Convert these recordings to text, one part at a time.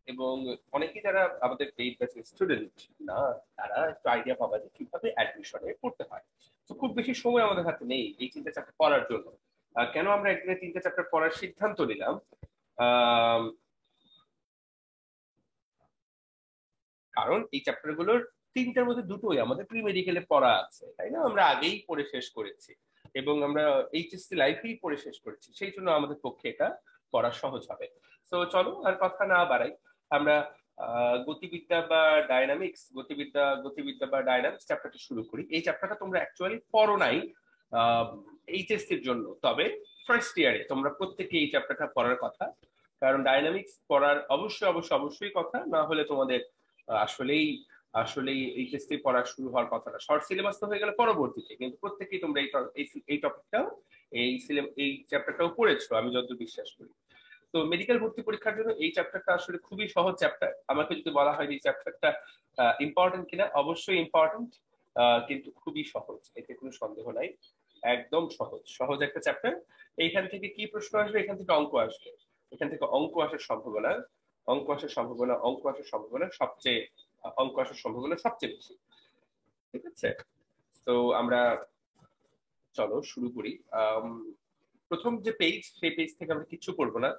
এবং অনেকেই যারা আমাদের পেইড ব্যাচের স্টুডেন্ট না, তারা একটু আইডিয়া পাবা যে কিভাবে অ্যাডমিশনে পড়তে হয়। তো খুব বেশি সময় আমাদের হাতে নেই এই 3টে চ্যাপ্টার পড়ার জন্য। কেন আমরা একদিনে 3টে চ্যাপ্টার পড়ার সিদ্ধান্ত নিলাম? কারণ এই চ্যাপ্টার গুলোর 3টার মধ্যে 2টোই আমাদের প্রি মেডিকেলে পড়া আছে, তাই না? আমরা আগেই পড়ে শেষ করেছি এবং আমরা এইচএসসি লাইফেই পড়ে শেষ করেছি, সেই জন্য আমাদের পক্ষে এটা পড়া সহজ হবে। তো চলো আর কথা না বাড়াই, আমরা গতিবিদ্যা বা ডায়নামিক্স, গতিবিদ্যা বা ডায়নামিক্স চ্যাপ্টারটা শুরু করি। এই চ্যাপ্টারটা তোমরা অ্যাকচুয়ালি পড়ো নাই এইচএসসির জন্য, তবে ফার্স্ট ইয়ারে তোমরা প্রত্যেকে এই চ্যাপ্টারটা পড়ার কথা। কারণ ডায়নামিক্স পড়ার অবশ্যই অবশ্যই অবশ্যই কথা, না হলে তোমাদের আসলেই আসলেই এইচএসসি পড়া শুরু হওয়ার কথাটা শর্ট সিলেবাস তো হয়ে গেল পরবর্তীতে, কিন্তু প্রত্যেকেই তোমরা এই টপিকটাও এই চ্যাপ্টারটাও পড়েছো আমি যতদূর বিশ্বাস করি। তো মেডিকেল ভর্তি পরীক্ষার জন্য এই চ্যাপ্টারটা আসলে খুবই সহজ চ্যাপ্টার। আমাকে যদি বলা হয় যে এই চ্যাপ্টারটা ইম্পর্টেন্ট কিনা, অবশ্যই ইম্পর্টেন্ট, কিন্তু খুবই সহজ, এতে কোনো সন্দেহ নাই। একদম সহজ সহজ একটা চ্যাপ্টার। এইখান থেকে কি প্রশ্ন আসবে? এখান থেকে অঙ্ক আসবে, এখান থেকে অঙ্ক আসার সম্ভাবনা, অঙ্ক আসার সম্ভাবনা সবচেয়ে, অঙ্ক আসার সম্ভাবনা সবচেয়ে বেশি। ঠিক আছে, তো আমরা চলো শুরু করি। প্রথম যে পেজ, সেই পেজ থেকে আমরা কিচ্ছু করবো না।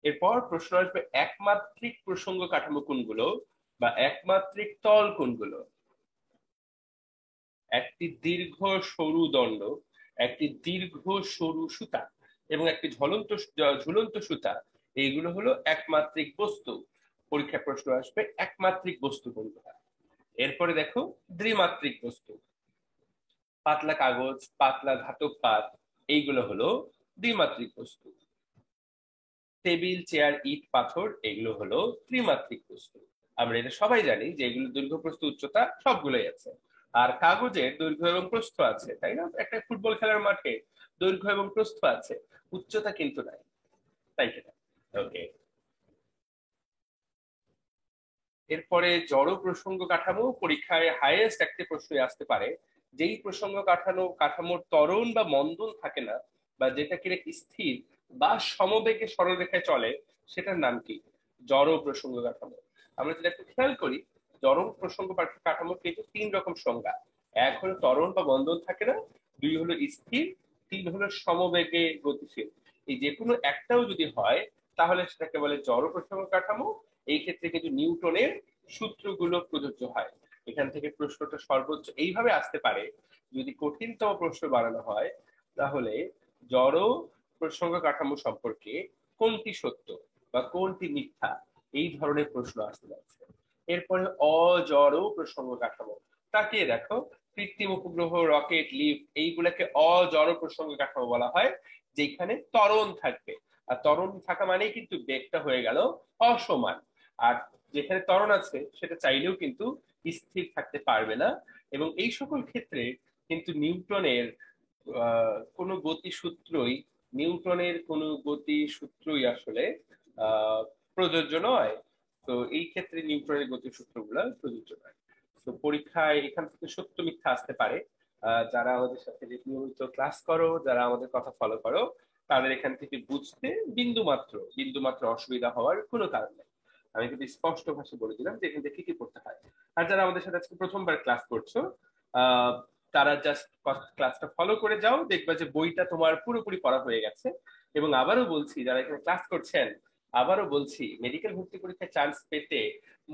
এরপর প্রশ্ন আসবে একমাত্রিক প্রসঙ্গ কাঠামো কোনগুলো, বা একমাত্রিক তল কোনগুলো। একটি দীর্ঘ সরু দণ্ড, একটি দীর্ঘ সরু সুতা এবং একটি ঝুলন্ত সুতা, এইগুলো হলো একমাত্রিক বস্তু। পরীক্ষার প্রশ্ন আসবে একমাত্রিক বস্তু কোনগুলো। এরপরে দেখো দ্বিমাত্রিক বস্তু, পাতলা কাগজ, পাতলা ধাতব পাত, এইগুলো হলো দ্বিমাত্রিক বস্তু। টেবিল, চেয়ার, ইট, পাথর, এগুলো হলো ত্রিমাত্রিক বস্তু। আমরা এটা সবাই জানি যে এগুলো দৈর্ঘ্য, প্রস্থ, উচ্চতা সবগুলোই আছে। আর কাগজের দৈর্ঘ্য এবং প্রস্থ আছে, তাই না? একটা ফুটবল খেলার মাঠে দৈর্ঘ্য এবং প্রস্থ আছে, উচ্চতা কিন্তু নাই, তাই কিনা? ওকে। এরপরে জড় প্রসঙ্গ কাঠামো, পরীক্ষায় হাইয়েস্ট একটা প্রশ্নই আসতে পারে। যেই প্রসঙ্গ কাঠামোর ত্বরণ বা মন্দন থাকে না, বা যেটা কিনা স্থির বা সমবেগে সরলরেখায় চলে, সেটার নাম কি? জড় প্রসঙ্গ কাঠামো। আমরা যদি একটু খেয়াল করি, জড় প্রসঙ্গ কাঠামোর কিন্তু 3 রকম সংজ্ঞা। এক হলো ত্বরণ বা মন্দন থাকে না, 2 হলো স্থির, 3 হলো সমবেগে গতিশীল। এই যে কোনো একটাও যদি হয়, তাহলে সেটাকে বলে জড় প্রসঙ্গ কাঠামো। এই ক্ষেত্রে কিন্তু নিউটনের সূত্রগুলো প্রযোজ্য হয়। এখান থেকে প্রশ্নটা সর্বোচ্চ এইভাবে আসতে পারে, যদি কঠিনতম প্রশ্ন বানানো হয়, তাহলে জড় প্রসঙ্গ কাঠামো সম্পর্কে কোনটি সত্য বা কোনটি মিথ্যা, এই ধরনের প্রশ্ন আসতে যাচ্ছে। এরপরে অজড় প্রসঙ্গ কাঠামো, তাকিয়ে দেখো, কৃত্রিম উপগ্রহ, রকেট, লিফট, এইগুলাকে অজড় প্রসঙ্গ কাঠামো বলা হয়, যেখানে ত্বরণ থাকবে। আর ত্বরণ থাকা মানেই কিন্তু বেগটা হয়ে গেল অসমান। আর যেখানে ত্বরণ আছে সেটা চাইলেও কিন্তু স্থির থাকতে পারবে না। এবং এই সকল ক্ষেত্রে কিন্তু কোনো গতিসূত্রই কোনো গতিসূত্রই আসলে আহ প্রযোজ্য নয়। তো এই ক্ষেত্রে নিউটনের গতিসূত্রগুলো প্রযোজ্য নয়। তো পরীক্ষায় এখান থেকে সত্য মিথ্যা আসতে পারে। যারা আমাদের সাথে নিয়মিত ক্লাস করো, যারা আমাদের কথা ফলো করো, তাদের এখান থেকে বুঝতে বিন্দু মাত্র অসুবিধা হওয়ার কোনো কারণ নেই। আমি কিন্তু স্পষ্ট ভাষায় বলে দিলাম যে এখান থেকে কি কি করতে হয়। আর যারা আমাদের সাথে আজকে প্রথমবার ক্লাস করছো, আহ তারা জাস্ট ক্লাসটা ফলো করে যাও, দেখবা যে বইটা তোমার পুরোপুরি পড়া হয়ে গেছে। এবং আবারও বলছি, যারা এখানে ক্লাস করছেন, আবারও বলছি, মেডিকেল ভর্তি পরীক্ষায় চান্স পেতে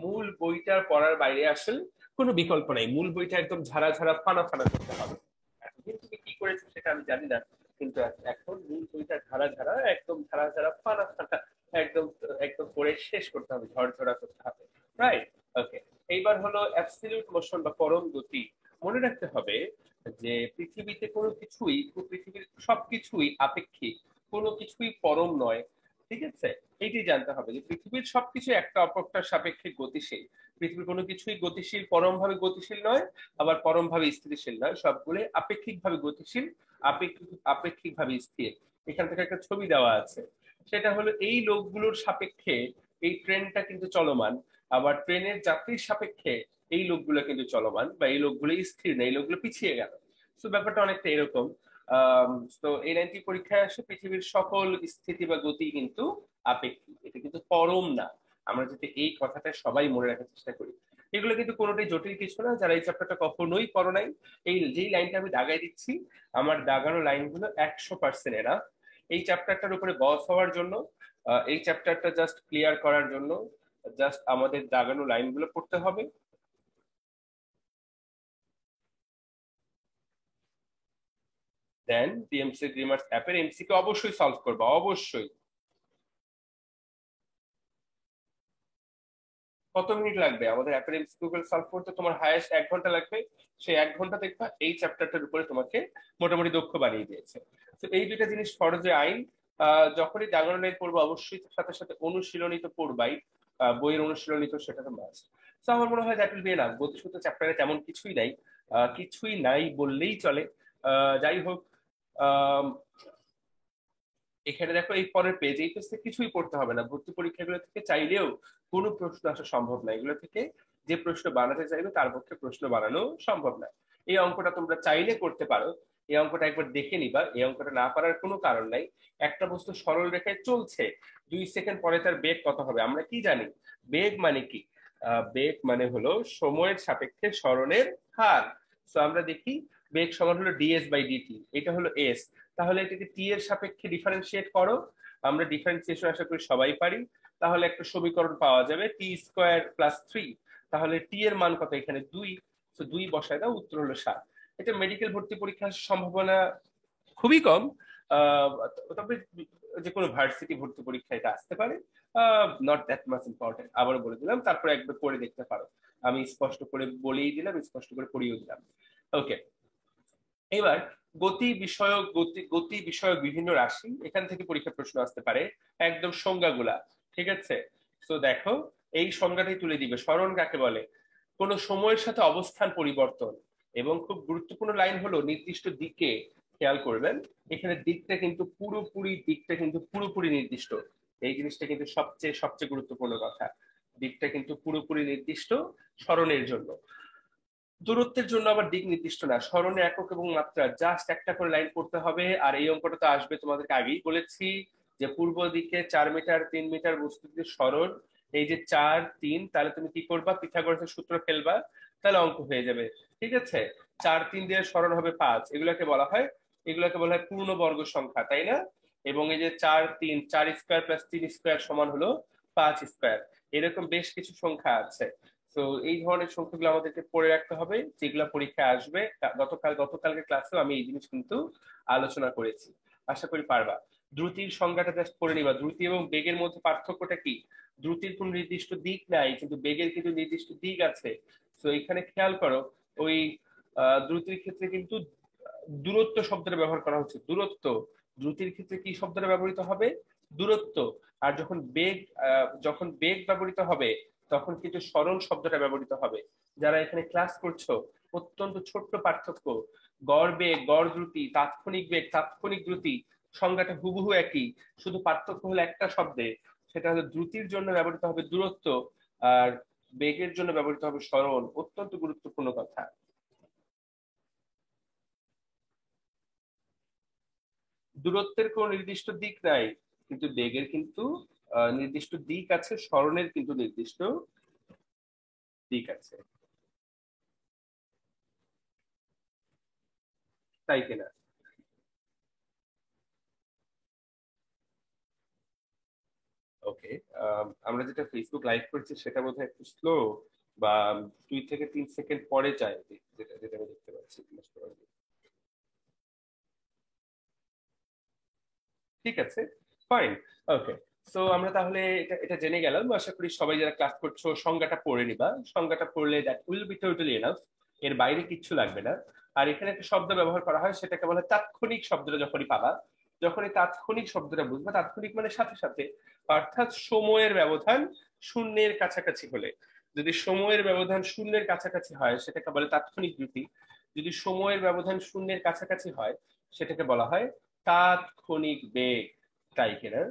মূল বইটার পড়ার বাইরে আসলে কোনো বিকল্প নাই। মূল বইটা একদম ঝাড়া ঝাড়া ফানা ফানা করতে হবে। এতদিন তুমি কি করেছো সেটা আমি জানি না, কিন্তু এখন মূল বইটা ঝাড়া ঝাড়া, একদম ঝাড়া ঝাড়া ফানা ফানা, একদম একদম পড়ে শেষ করতে হবে, ঝরঝরা করতে হবে। রাইট? ওকে। এইবার হলো অ্যাবসলিউট মোশন বা পরম গতি। মনে রাখতে হবে যে পৃথিবীতে কোনো কিছুই, পৃথিবীর সবকিছুই আপেক্ষিক, কোনো কিছুই পরম নয়। ঠিক আছে, এইটাই জানতে হবে যে পৃথিবীর সবকিছু একটা অপরটার সাপেক্ষে গতিশীল। পৃথিবীর কোনো কিছুই গতিশীল, পরম ভাবে গতিশীল নয়, আবার পরম ভাবে স্থিতিশীল নয়, সবগুলো আপেক্ষিক ভাবে গতিশীল, আপেক্ষিক ভাবে স্থির। এখান থেকে একটা ছবি দেওয়া আছে, সেটা হলো এই লোকগুলোর সাপেক্ষে এই ট্রেনটা কিন্তু চলমান, আবার ট্রেনের যাত্রীর সাপেক্ষে এই লোকগুলো কিন্তু চলমান, বা এই লোকগুলো স্থির না, এই লোকগুলো পিছিয়ে গেল। তো ব্যাপারটা অনেকটা এরকম। তো এই লাইনটি পরীক্ষায় আসে পৃথিবীর সকল স্থিতি বা গতি কিন্তু আপেক্ষিক, এটা কিন্তু পরম না। আমরা যাতে এই কথাটা সবাই মনে রাখার চেষ্টা করি। এগুলো কিন্তু কোনোটাই জটিল কিছু না, যারা এই চ্যাপ্টারটা কখনোই পড়ো নাই, এই যেই লাইনটা আমি দাগাই দিচ্ছি, আমার দাগানো লাইনগুলো 100% এরা এই চ্যাপ্টারটার উপরে বস হওয়ার জন্য, এই চ্যাপ্টারটা জাস্ট ক্লিয়ার করার জন্য জাস্ট আমাদের দাগানো লাইনগুলো পড়তে হবে। দেন ডিএমসি ড্রিমার্স অ্যাপের এমসিকে অবশ্যই সলভ করবা, অবশ্যই। কত মিনিট লাগবে আমাদের অ্যাপের এমসিকিউ গুলো সলভ করতে? তোমার হায়েস্ট 1 ঘন্টা লাগবে। সেই 1 ঘন্টা দেখবা এই চ্যাপ্টারটার উপরে তোমাকে মোটামুটি দক্ষ বানিয়ে দিয়েছে। তো এই দুইটা জিনিস ফরজে আইন। যখনই দাগানো লাইন পড়বো অবশ্যই সাথে সাথে অনুশীলনী তো পড়বাই, বইয়ের অনুশীলনী তো সেটা তো মাস্ট। তো আমার মনে হয় দ্যাট উইল বি এনাফ। গতিসূত্র চ্যাপ্টারে তেমন কিছুই নাই, কিছুই নাই বললেই চলে। যাই হোক, আহ এখানে দেখো এই পরের পেজ, এই পেজ থেকে কিছুই পড়তে হবে না। ভর্তি পরীক্ষাগুলো থেকে চাইলেও কোনো প্রশ্ন আসা সম্ভব না, এগুলো থেকে যে প্রশ্ন বানাতে চাইবে তার পক্ষে প্রশ্ন বানানো সম্ভব না। এই অঙ্কটা তোমরা চাইলে করতে পারো, এই অঙ্কটা একবার দেখে নিবা, এই অঙ্কটা না পারার কোনো কারণ নাই। একটা বস্তু সরল রেখায় চলছে, 2 সেকেন্ড পরে তার বেগ কত হবে আমরা কি জানি? বেগ মানে কি? বেগ মানে হলো সময়ের সাপেক্ষে সরণের হার। তো আমরা দেখি বেগ সমান হলো ডিএস বাই ডিটি, এটা হলো এস। তাহলে এটাকে টি এর সাপেক্ষে ডিফারেন্সিয়েট করো। আমরা ডিফারেন্সিয়েশন আশা করি সবাই পারি। তাহলে একটা সমীকরণ পাওয়া যাবে t² + 3। তাহলে টি এর মান কত? এখানে 2। তো 2 বসায় দাও, উত্তর হলো 7। এটা মেডিকেল ভর্তি পরীক্ষার সম্ভাবনা খুবই কম, আহ, তবে যে কোনো ভার্সিটি ভর্তি পরীক্ষা এটা আসতে পারে। নট দ্যাট মাচ ইম্পর্টেন্ট, আবারও বলে দিলাম, তারপরে একবার পড়ে দেখতে পারো। আমি স্পষ্ট করে বলেই দিলাম, স্পষ্ট করে পড়িয়েও দিলাম। ওকে, এবার গতি বিষয়ক বিভিন্ন রাশি, এখান থেকে পরীক্ষা প্রশ্ন আসতে পারে, একদম সংজ্ঞাগুলা। ঠিক আছে, তো দেখো এই সংজ্ঞাটাই তুলে দিবে। সরণ কাকে বলে? কোন সময়ের সাথে অবস্থান পরিবর্তন। এবং খুব গুরুত্বপূর্ণ লাইন হলো নির্দিষ্ট দিকে। খেয়াল করবেন, এখানে দিকটা কিন্তু পুরোপুরি নির্দিষ্ট। এই জিনিসটা কিন্তু সবচেয়ে সবচেয়ে গুরুত্বপূর্ণ কথা। দিকটা কিন্তু পুরোপুরি নির্দিষ্ট সরণের জন্য। দূরত্বের জন্য আবার দিক নির্দিষ্ট না, স্মরণে একক এবং মাত্রা, জাস্ট একটা করে লাইন পড়তে হবে। আর এই অঙ্কটা তো আসবে, তোমাদেরকে আগেই বলেছি যে পূর্ব দিকে 4 মিটার 3 মিটার বস্তু যদি সরণ, এই যে 4 3, তাহলে তুমি কি করবা? পিথাগোরাসের সূত্র ফেলবা, তাহলে অঙ্ক হয়ে যাবে। ঠিক আছে, 4 3 দিয়ে সরণ হবে 5, এগুলোকে বলা হয় পূর্ণবর্গ সংখ্যা, তাই না? এবং এই যে 4 3, 4² + 3² সমান হলো 5²। এরকম বেশ কিছু সংখ্যা আছে। তো এই ধরনের সংখ্যাগুলো আমাদেরকে পড়ে রাখতে হবে, যেগুলো পরীক্ষায় আসবে। গতকালকে ক্লাসেও আমি এই জিনিস কিন্তু আলোচনা করেছি, আশা করি পারবা। দ্রুতির সংজ্ঞাটা জাস্ট পড়ে নিবা। দ্রুতি এবং বেগের মধ্যে পার্থক্যটা কি? দ্রুতির কোন নির্দিষ্ট দিক নাই, কিন্তু বেগের কিন্তু নির্দিষ্ট দিক আছে। তো এখানে খেয়াল করো, ওই দ্রুতির ক্ষেত্রে কিন্তু দূরত্ব শব্দটা ব্যবহার করা হচ্ছে। দূরত্ব, দ্রুতির ক্ষেত্রে কি শব্দটা ব্যবহৃত হবে? দূরত্ব। আর যখন বেগ ব্যবহৃত হবে তখন কিন্তু সরল শব্দটা ব্যবহৃত হবে। যারা এখানে ক্লাস করছো, অত্যন্ত ছোট্ট পার্থক্য। গড় বেগ, গড় দ্রুতি, তাৎক্ষণিক বেগ, তাৎক্ষণিক দ্রুতি, সংজ্ঞাটা হুবহু একই, শুধু পার্থক্য হলো একটা শব্দে। সেটা হলো দ্রুতির জন্য ব্যবহৃত হবে দূরত্ব, আর বেগের জন্য ব্যবহৃত হবে সরল। অত্যন্ত গুরুত্বপূর্ণ কথা। দূরত্বের কোনো নির্দিষ্ট দিক নাই, কিন্তু বেগের কিন্তু নির্দিষ্ট দিক আছে, সরণের কিন্তু নির্দিষ্ট দিক আছে, তাই কিনা? ওকে, আমরা যেটা ফেসবুক লাইভ করছি সেটা বোধহয় একটু স্লো, বা 2 থেকে 3 সেকেন্ড পরে যায়, যেটা যেটা আমি দেখতে পাচ্ছি। ঠিক আছে, ফাইন। ওকে, সো আমরা তাহলে এটা এটা জেনে গেলাম। আশা করি সবাই যারা ক্লাস করছো সংজ্ঞাটা পড়ে নিবা। সংজ্ঞাটা পড়লে that will be totally enough, এর বাইরে কিচ্ছু লাগবে না। আর এখানে একটা শব্দ ব্যবহার করা হয়, সেটাকে বলে তাৎক্ষণিক। শব্দটা যখনই পাবা, যখন এই তাৎক্ষণিক শব্দটা বুঝবা, তাৎক্ষণিক মানে সাথে সাথে, অর্থাৎ সময়ের ব্যবধান শূন্যের কাছাকাছি হলে। যদি সময়ের ব্যবধান শূন্যের কাছাকাছি হয় সেটাকে বলে তাৎক্ষণিক দ্রুতি। যদি সময়ের ব্যবধান শূন্যের কাছাকাছি হয় সেটাকে বলা হয় তাৎক্ষণিক বেগ, তাই কিনা?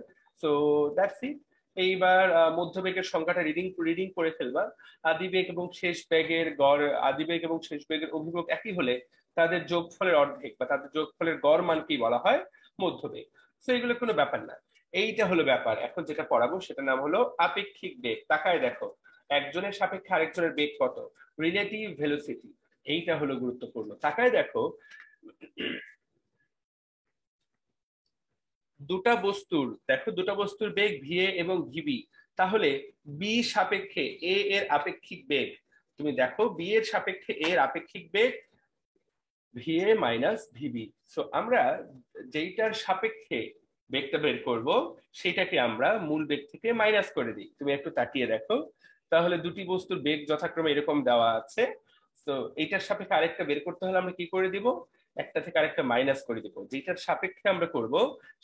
সো দ্যাটস ইট। এইবার মধ্যবেগের সংখ্যাটা রিডিং রিডিং করে ফেলবা। আদিবেগ এবং শেষ বেগের গড়, আদিবেগ এবং শেষ বেগের অভিমুখ একই হলে তাদের যোগফলের অর্ধেক বা তাদের যোগফলের গড় মানকেই বলা হয় মধ্যবেগ। তো এগুলো কোনো ব্যাপার না। এইটা হলো ব্যাপার। এখন যেটা পড়াবো সেটার নাম হলো আপেক্ষিক বেগ। তাকায় দেখো, একজনের সাপেক্ষে আরেকজনের বেগ কত, রিলেটিভ ভেলোসিটি। এইটা হলো গুরুত্বপূর্ণ। তাকায় দেখো, দুটা বস্তুর বেগ ভিএ এবং ভিবি। তাহলে বি সাপেক্ষে এ এর আপেক্ষিক বেগ, তুমি দেখো বি এর সাপেক্ষে এর আপেক্ষিক বেগ ভিএ মাইনাস ভিবি। সো আমরা যেইটার সাপেক্ষে বেগটা বের করব সেটাকে আমরা মূল বেগ থেকে মাইনাস করে দিই। তুমি একটু তাকিয়ে দেখো, তাহলে দুটি বস্তুর বেগ যথাক্রমে এরকম দেওয়া আছে। তো এইটার সাপেক্ষে আরেকটা বের করতে হলে আমরা কি করে দিব, একটা থেকে আরেকটা মাইনাস করে দিব। যেটার সাপেক্ষে আমরা করব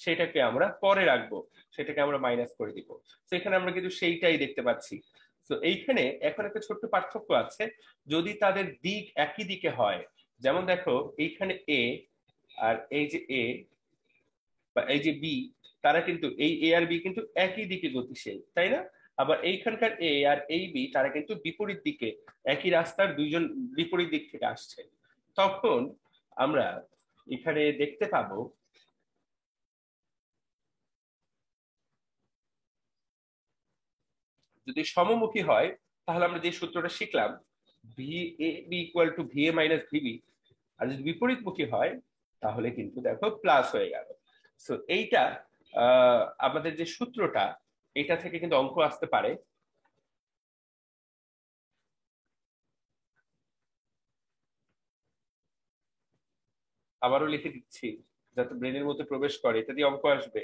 সেটাকে আমরা পরে রাখবো, সেটাকে আমরা মাইনাস করে দিব। তো এখানে আমরা কিন্তু সেইটাই দেখতে পাচ্ছি। তো এইখানে এখন একটা ছোট্ট পার্থক্য আছে, যদি তাদের দিক একই দিকে হয়, যেমন দেখো এইখানে এ আর এই যে এ বা এই যে বি, তারা কিন্তু এই এ আর বি কিন্তু একই দিকে গতিশীল, তাই না? আবার এইখানকার এ আর এই বি তারা কিন্তু বিপরীত দিকে, একই রাস্তার দুইজন বিপরীত দিক থেকে আসছে। তখন আমরা এখানে দেখতে পাবো, যদি সমমুখী হয় তাহলে আমরা যে সূত্রটা শিখলাম, V A B equal to V A minus VB, আর যদি বিপরীতমুখী হয় তাহলে কিন্তু দেখো প্লাস হয়ে গেল। সো এইটা আমাদের যে সূত্রটা, এটা থেকে কিন্তু অঙ্ক আসতে পারে। আবারও লিখে দিচ্ছি যাতে ব্রেনের মধ্যে প্রবেশ করে, এটা দিয়ে অঙ্ক আসবে।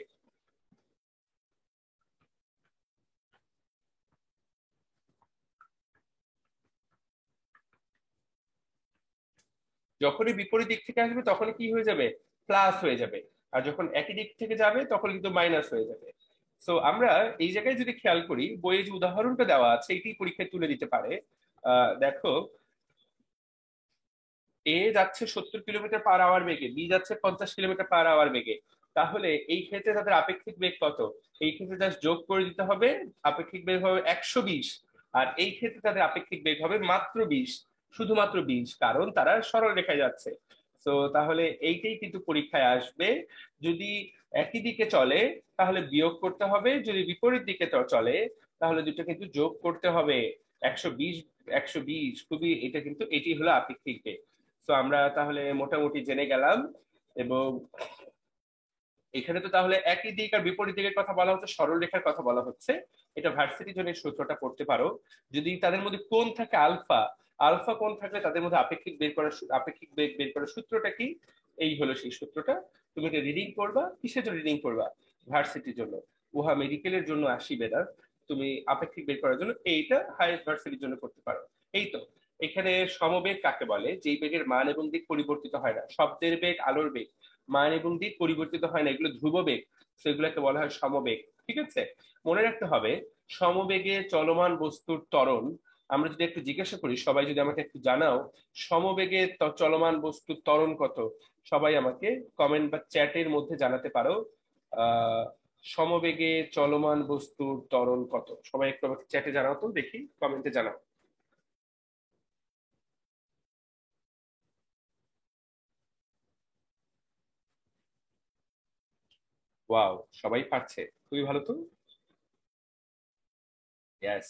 যখনই বিপরীত দিক থেকে আসবে তখনই কি হয়ে যাবে, প্লাস হয়ে যাবে। আর যখন একই দিক থেকে যাবে তখন কিন্তু মাইনাস হয়ে যাবে। সো আমরা এই জায়গায় যদি খেয়াল করি, বইয়ে যে উদাহরণটা দেওয়া আছে এটি পরীক্ষায় তুলে দিতে পারে। দেখো, এ যাচ্ছে 70 কিলোমিটার পার আওয়ার বেগে, বি যাচ্ছে 50 কিলোমিটার পার আওয়ার বেগে। তাহলে এই ক্ষেত্রে তাদের আপেক্ষিক বেগ কত? এই ক্ষেত্রে জাস্ট যোগ করে দিতে হবে, আপেক্ষিক বেগ হবে 120। আর এই ক্ষেত্রে তাদের আপেক্ষিক বেগ হবে মাত্র 20, শুধুমাত্র 20, কারণ তারা সরল রেখায় যাচ্ছে। তো তাহলে এইটাই কিন্তু পরীক্ষায় আসবে। যদি একই দিকে চলে তাহলে বিয়োগ করতে হবে, যদি বিপরীত দিকে চলে তাহলে দুটো কিন্তু যোগ করতে হবে। 120, 120, খুবই, এটা কিন্তু এটি হলো আপেক্ষিক বেগ। তো আমরা তাহলে মোটামুটি জেনে গেলাম। এবং এখানে তো তাহলে একই দিক আর বিপরীত দিকের কথা বলা হচ্ছে, সরল রেখার কথা বলা হচ্ছে। এটা ভার্সিটি জনের সূত্রটা পড়তে পারো। যদি তাদের মধ্যে কোণ থাকে আলফা, আলফা কোণ থাকলে তাদের মধ্যে আপেক্ষিক বেগ বের করার সূত্রটা কি, এই হলো সেই সূত্রটা। তুমি এটা রিডিং করবা, কিসের জন্য রিডিং করবা, ভার্সিটির জন্য। উহা মেডিকেলের জন্য আসিবে না, তুমি আপেক্ষিক বের করার জন্য এইটা হাইয়েস্ট ভার্সিটির জন্য করতে পারো। এই তো। এখানে সমবেগ কাকে বলে, যেই বেগের মান এবং দিক পরিবর্তিত হয় না। শব্দের বেগ, আলোর বেগ, মান এবং দিক পরিবর্তিত হয় না, এগুলো ধ্রুব বেগ। সেগুলোকে বলা হয় সমবেগ। ঠিক আছে, মনে রাখতে হবে সমবেগে চলমান বস্তুর ত্বরণ। আমরা যদি একটু জিজ্ঞাসা করি, সবাই যদি আমাকে একটু জানাও সমবেগে চলমান বস্তুর ত্বরণ কত, সবাই আমাকে কমেন্ট বা চ্যাটের মধ্যে জানাতে পারো। আহ সমবেগে চলমান বস্তুর ত্বরণ কত, সবাই একটু আমাকে চ্যাটে জানাও তো, দেখি কমেন্টে জানাও। ওয়াও, সবাই পারছে, খুবই ভালো তো। ইয়েস,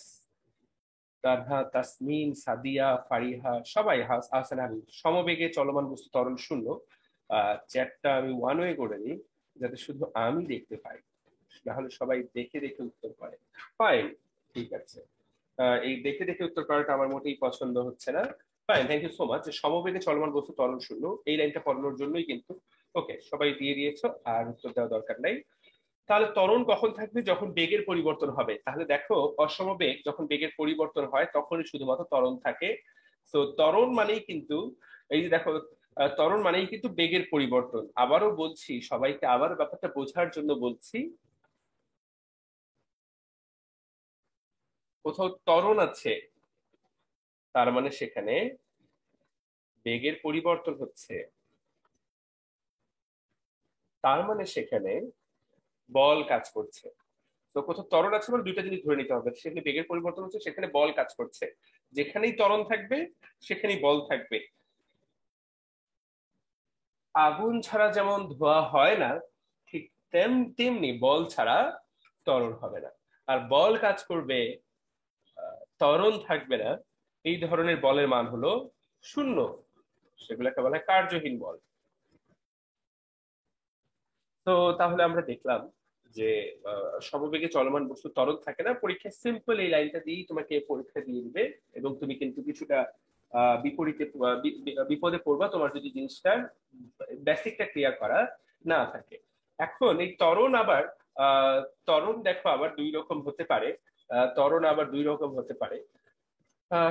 তানহা, তাসমিন, সাদিয়া, ফারিহা, সবাই, হাসান হাবিব, সমবেগে চলমান বস্তু ত্বরণ শূন্য। চ্যাটটা আমি ওয়ান ওয়ে করে নিই যাতে শুধু আমি দেখতে পাই, না হলে সবাই দেখে দেখে উত্তর করে। ফাইন, ঠিক আছে। এই দেখে দেখে উত্তর করাটা আমার মোটেই পছন্দ হচ্ছে না। Fine, thank you so much. সমবেগে চলমান বস্তু ত্বরণ শূন্য, এই লাইনটা পড়ানোর জন্যই কিন্তু। ওকে, সবাই দিয়ে দিয়েছো, আর উত্তর দেওয়া দরকার নাই। তাহলে ত্বরণ কখন থাকবে, যখন বেগের পরিবর্তন হবে। তাহলে দেখো, অসমবেগ যখন বেগের পরিবর্তন হয় তখনই শুধুমাত্র ত্বরণ থাকে। তো ত্বরণ মানেই কিন্তু, এই যে দেখো, ত্বরণ মানেই কিন্তু বেগের পরিবর্তন। আবারও বলছি, সবাইকে আবার ব্যাপারটা বোঝার জন্য বলছি, কোথাও ত্বরণ আছে তার মানে সেখানে বেগের পরিবর্তন হচ্ছে, তার মানে সেখানে বল কাজ করছে। তো কোথাও ত্বরণ আছে মানে দুইটা জিনিস ধরে নিতে হবে, সেখানে বেগের পরিবর্তন হচ্ছে, সেখানে বল কাজ করছে। যেখানেই ত্বরণ থাকবে সেখানেই বল থাকবে। আগুন ছাড়া যেমন ধোয়া হয় না, ঠিক তেমনি বল ছাড়া ত্বরণ হবে না। আর বল কাজ করবে, ত্বরণ থাকবে না, এই ধরনের বলের মান হলো শূন্য। সেগুলোকে বলা হয় কার্যহীন বল। তো তাহলে আমরা দেখলাম যে সমবেগে চলমান বস্তু ত্বরণ থাকে না। পরীক্ষায় সিম্পল এই লাইনটা দিয়েই তোমাকে পরীক্ষা দিয়ে দিবে, এবং তুমি কিন্তু কিছুটা বিপরীতে বিপদে পড়বা তোমার যদি জিনিসটা বেসিকটা ক্লিয়ার করা না থাকে। এখন এই ত্বরণ আবার ত্বরণ দেখো আবার দুই রকম হতে পারে। ত্বরণ আবার দুই রকম হতে পারে।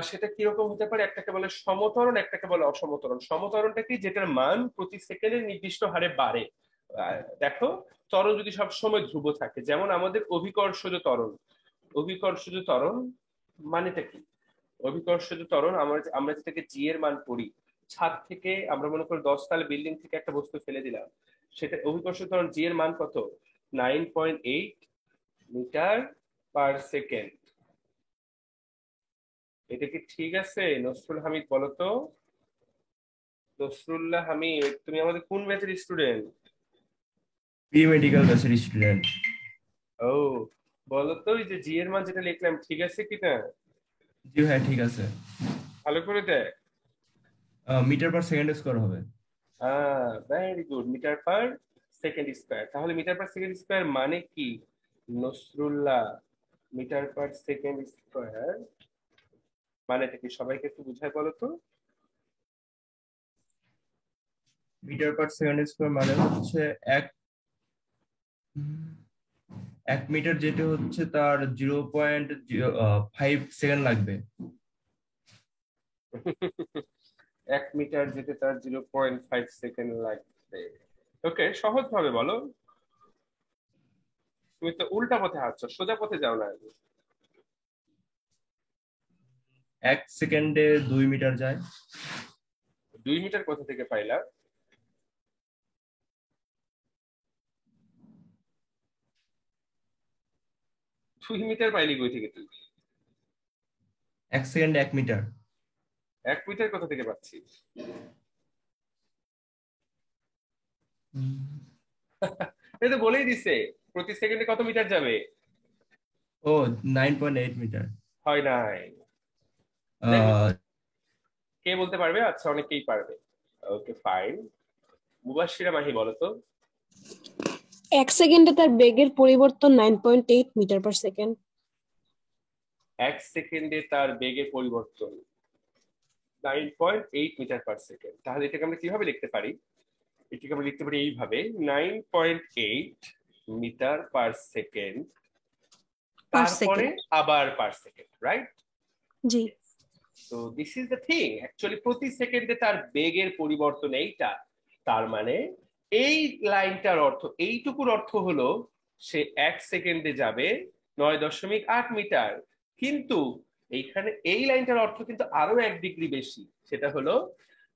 সেটা কিরকম হতে পারে, একটাকে বলে সমত্বরণ, একটাকে বলে অসমত্বরণ। সমত্বরণটা কি, যেটার মান প্রতি সেকেন্ডে নির্দিষ্ট হারে বাড়ে। দেখো, ত্বরণ যদি সবসময় ধ্রুব থাকে, যেমন আমাদের অভিকর্ষজ ত্বরণ। অভিকর্ষজ ত্বরণ মানেটা কি? অভিকর্ষজ ত্বরণ আমরা আমরা যেটাকে জি এর মান পড়ি, ছাদ থেকে আমরা মনে করি 10 তলা বিল্ডিং থেকে একটা বস্তু ফেলে দিলাম, সেটা অভিকর্ষজ ত্বরণ জি এর মান কত? 9.8 মিটার পার সেকেন্ড। এটা কি ঠিক আছে নসরুল হামিদ, বলো তো? নসরুল্লাহ হামিদ, তুমি আমাদের কোন ব্যাচের স্টুডেন্ট? প্রি মেডিকেল ব্যাচের স্টুডেন্ট। ও, বলো তো এই যে জি এর মান যেটা লিখলাম ঠিক আছে কিনা? জি হ্যাঁ ঠিক আছে। ভালো করে দেখ। মিটার পার সেকেন্ড স্কোয়ার হবে। Very good, metre per second square. তাহলে মিটার পার সেকেন্ড স্কোয়ার মানে কি Nasrullah? Metre per second square মানেটা কি, সবাইকে একটু বুঝায় বলো তো। মিটার পার সেকেন্ড স্কোয়ার মানে হচ্ছে এক এক মিটার যেটা হচ্ছে তার 0.5 সেকেন্ড লাগবে। 1 মিটার যেতে তার 0.5 সেকেন্ড লাগবে। ওকে, সহজ ভাবে বলো। তুমি তো উল্টা পথে হাঁটছো, সোজা পথে যাও না আগে। 1 সেকেন্ডে 2 মিটার যায়। 2 মিটার কোথা থেকে পাইলা? 2 মিটার পাইলি কই থেকে তুই? 1 সেকেন্ডে 1 মিটার। 1 মিটার কোথা থেকে পাচ্ছিস? এই তো বলেই দিছে, প্রতি সেকেন্ডে কত মিটার যাবে। ও 9.8 মিটার। হয় নাই। যাই হোক, আহ কে বলতে পারবে? আচ্ছা, অনেকেই পারবে। Okay fine. মুবাশশিরা মাহি, বলো তো। 1 সেকেন্ডে তার বেগের পরিবর্তন 9.8 মিটার পার সেকেন্ড। 1 সেকেন্ডে তার বেগের পরিবর্তন 9.8 মিটার পার সেকেন্ড। তাহলে এটাকে আমরা কিভাবে লিখতে পারি? এটাকে আমরা লিখতে পারি এইভাবে: 9.8 মিটার পার সেকেন্ড, পার তারপরে সেকেন্ড আবার পার সেকেন্ড, রাইট? জি। তো this is the thing, actually প্রতি সেকেন্ডে তার বেগের পরিবর্তন এইটা। তার মানে এই লাইনটার অর্থ, এইটুকুর অর্থ হলো সে 1 সেকেন্ডে যাবে 9.8 মিটার। কিন্তু এইখানে এই লাইনটার অর্থ কিন্তু আরো 1 ডিগ্রি বেশি, সেটা হলো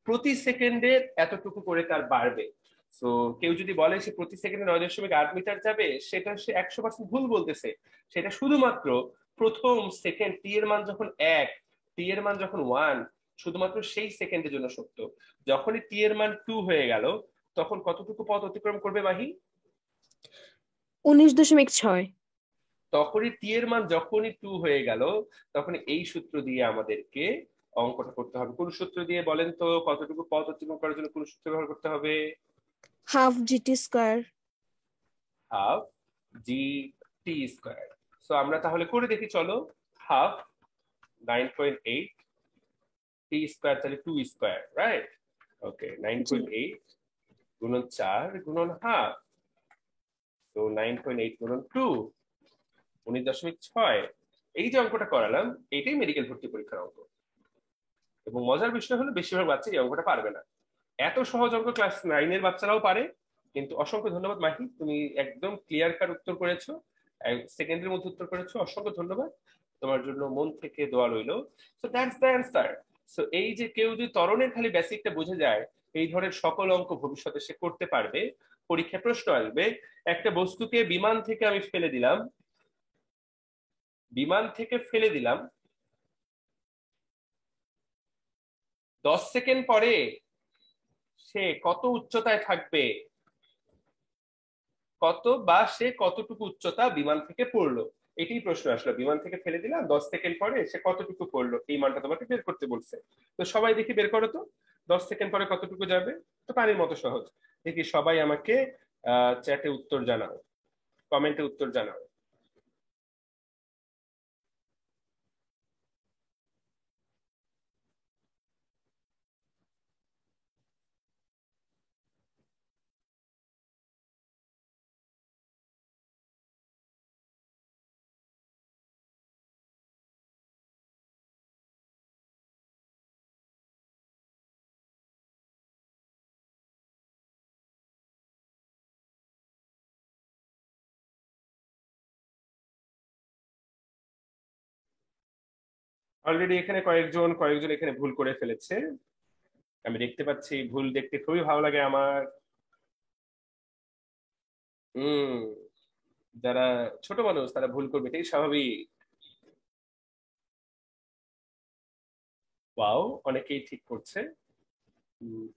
প্রতি সেকেন্ডে এতটুকু করে তার বাড়বে। তো কেউ যদি বলে সে প্রতি সেকেন্ডে 9.8 মিটার যাবে, সেটা সে 100% ভুল বলতেছে। সেটা শুধুমাত্র প্রথম সেকেন্ড টি এর মান যখন 1, টি এর মান যখন 1, শুধুমাত্র সেই সেকেন্ডের জন্য সত্য। যখনই টি এর মান 2 হয়ে গেল, তখন কতটুকু পথ অতিক্রম করবে মাহি? 19.6। তখনই টি এর মান যখনই 2 হয়ে গেল, তখন এই সূত্র দিয়ে আমাদেরকে অঙ্কটা করতে হবে। কোন সূত্র দিয়ে বলেন তো? কতটুকু পথ অতিক্রম করার জন্য কোন সূত্র ব্যবহার করতে হবে? Half GT square. হাফ জি টি স্কোয়ার। সো আমরা তাহলে করে দেখি, চলো। হাফ 9.8, টি স্কোয়ার তাহলে 2 স্কোয়ার, রাইট? ওকে, জি। 9.8 গুণন 4 গুণন হাফ। তো 9.8 গুণন 2, 19.6। এই যে অঙ্কটা করালাম, এইটাই মেডিকেল ভর্তি পরীক্ষার অঙ্ক। এবং মজার বিষয় হলো বেশিরভাগ বাচ্চা এই অঙ্কটা পারবে না। এত সহজ অঙ্ক ক্লাস 9 এর বাচ্চারাও পারে। কিন্তু অসংখ্য ধন্যবাদ মাহি, তুমি একদম ক্লিয়ার কাট উত্তর করেছো, 1 সেকেন্ডের মধ্যে উত্তর করেছো। অসংখ্য ধন্যবাদ, তোমার জন্য মন থেকে দোয়া রইলো। So that's the answer. So এই যে কেউ যদি ত্বরণের খালি বেসিকটা বুঝে যায়, এই ধরনের সকল অঙ্ক ভবিষ্যতে সে করতে পারবে। পরীক্ষায় প্রশ্ন আসবে, একটা বস্তুকে বিমান থেকে আমি ফেলে দিলাম, বিমান থেকে ফেলে দিলাম, 10 সেকেন্ড পরে সে কত উচ্চতায় থাকবে, কত বা সে কতটুকু উচ্চতা বিমান থেকে পড়লো, এটাই প্রশ্ন আসলো। বিমান থেকে ফেলে দিলাম, 10 সেকেন্ড পরে সে কতটুকু পড়লো এই মানটা তোমাকে বের করতে বলছে। তো সবাই দেখি বের করো তো, 10 সেকেন্ড পরে কতটুকু যাবে। তো পানির মতো সহজ। দেখি সবাই আমাকে চ্যাটে উত্তর জানাও, কমেন্টে উত্তর জানাও। অলরেডি এখানে কয়েকজন কয়েকজন এখানে ভুল করে ফেলেছে, আমি দেখতে পাচ্ছি। ভুল দেখতে খুবই ভালো লাগে আমার। হুম, যারা ছোট মানুষ তারা ভুল করবে, এটাই স্বাভাবিক। ওয়াও, অনেকেই ঠিক করছে,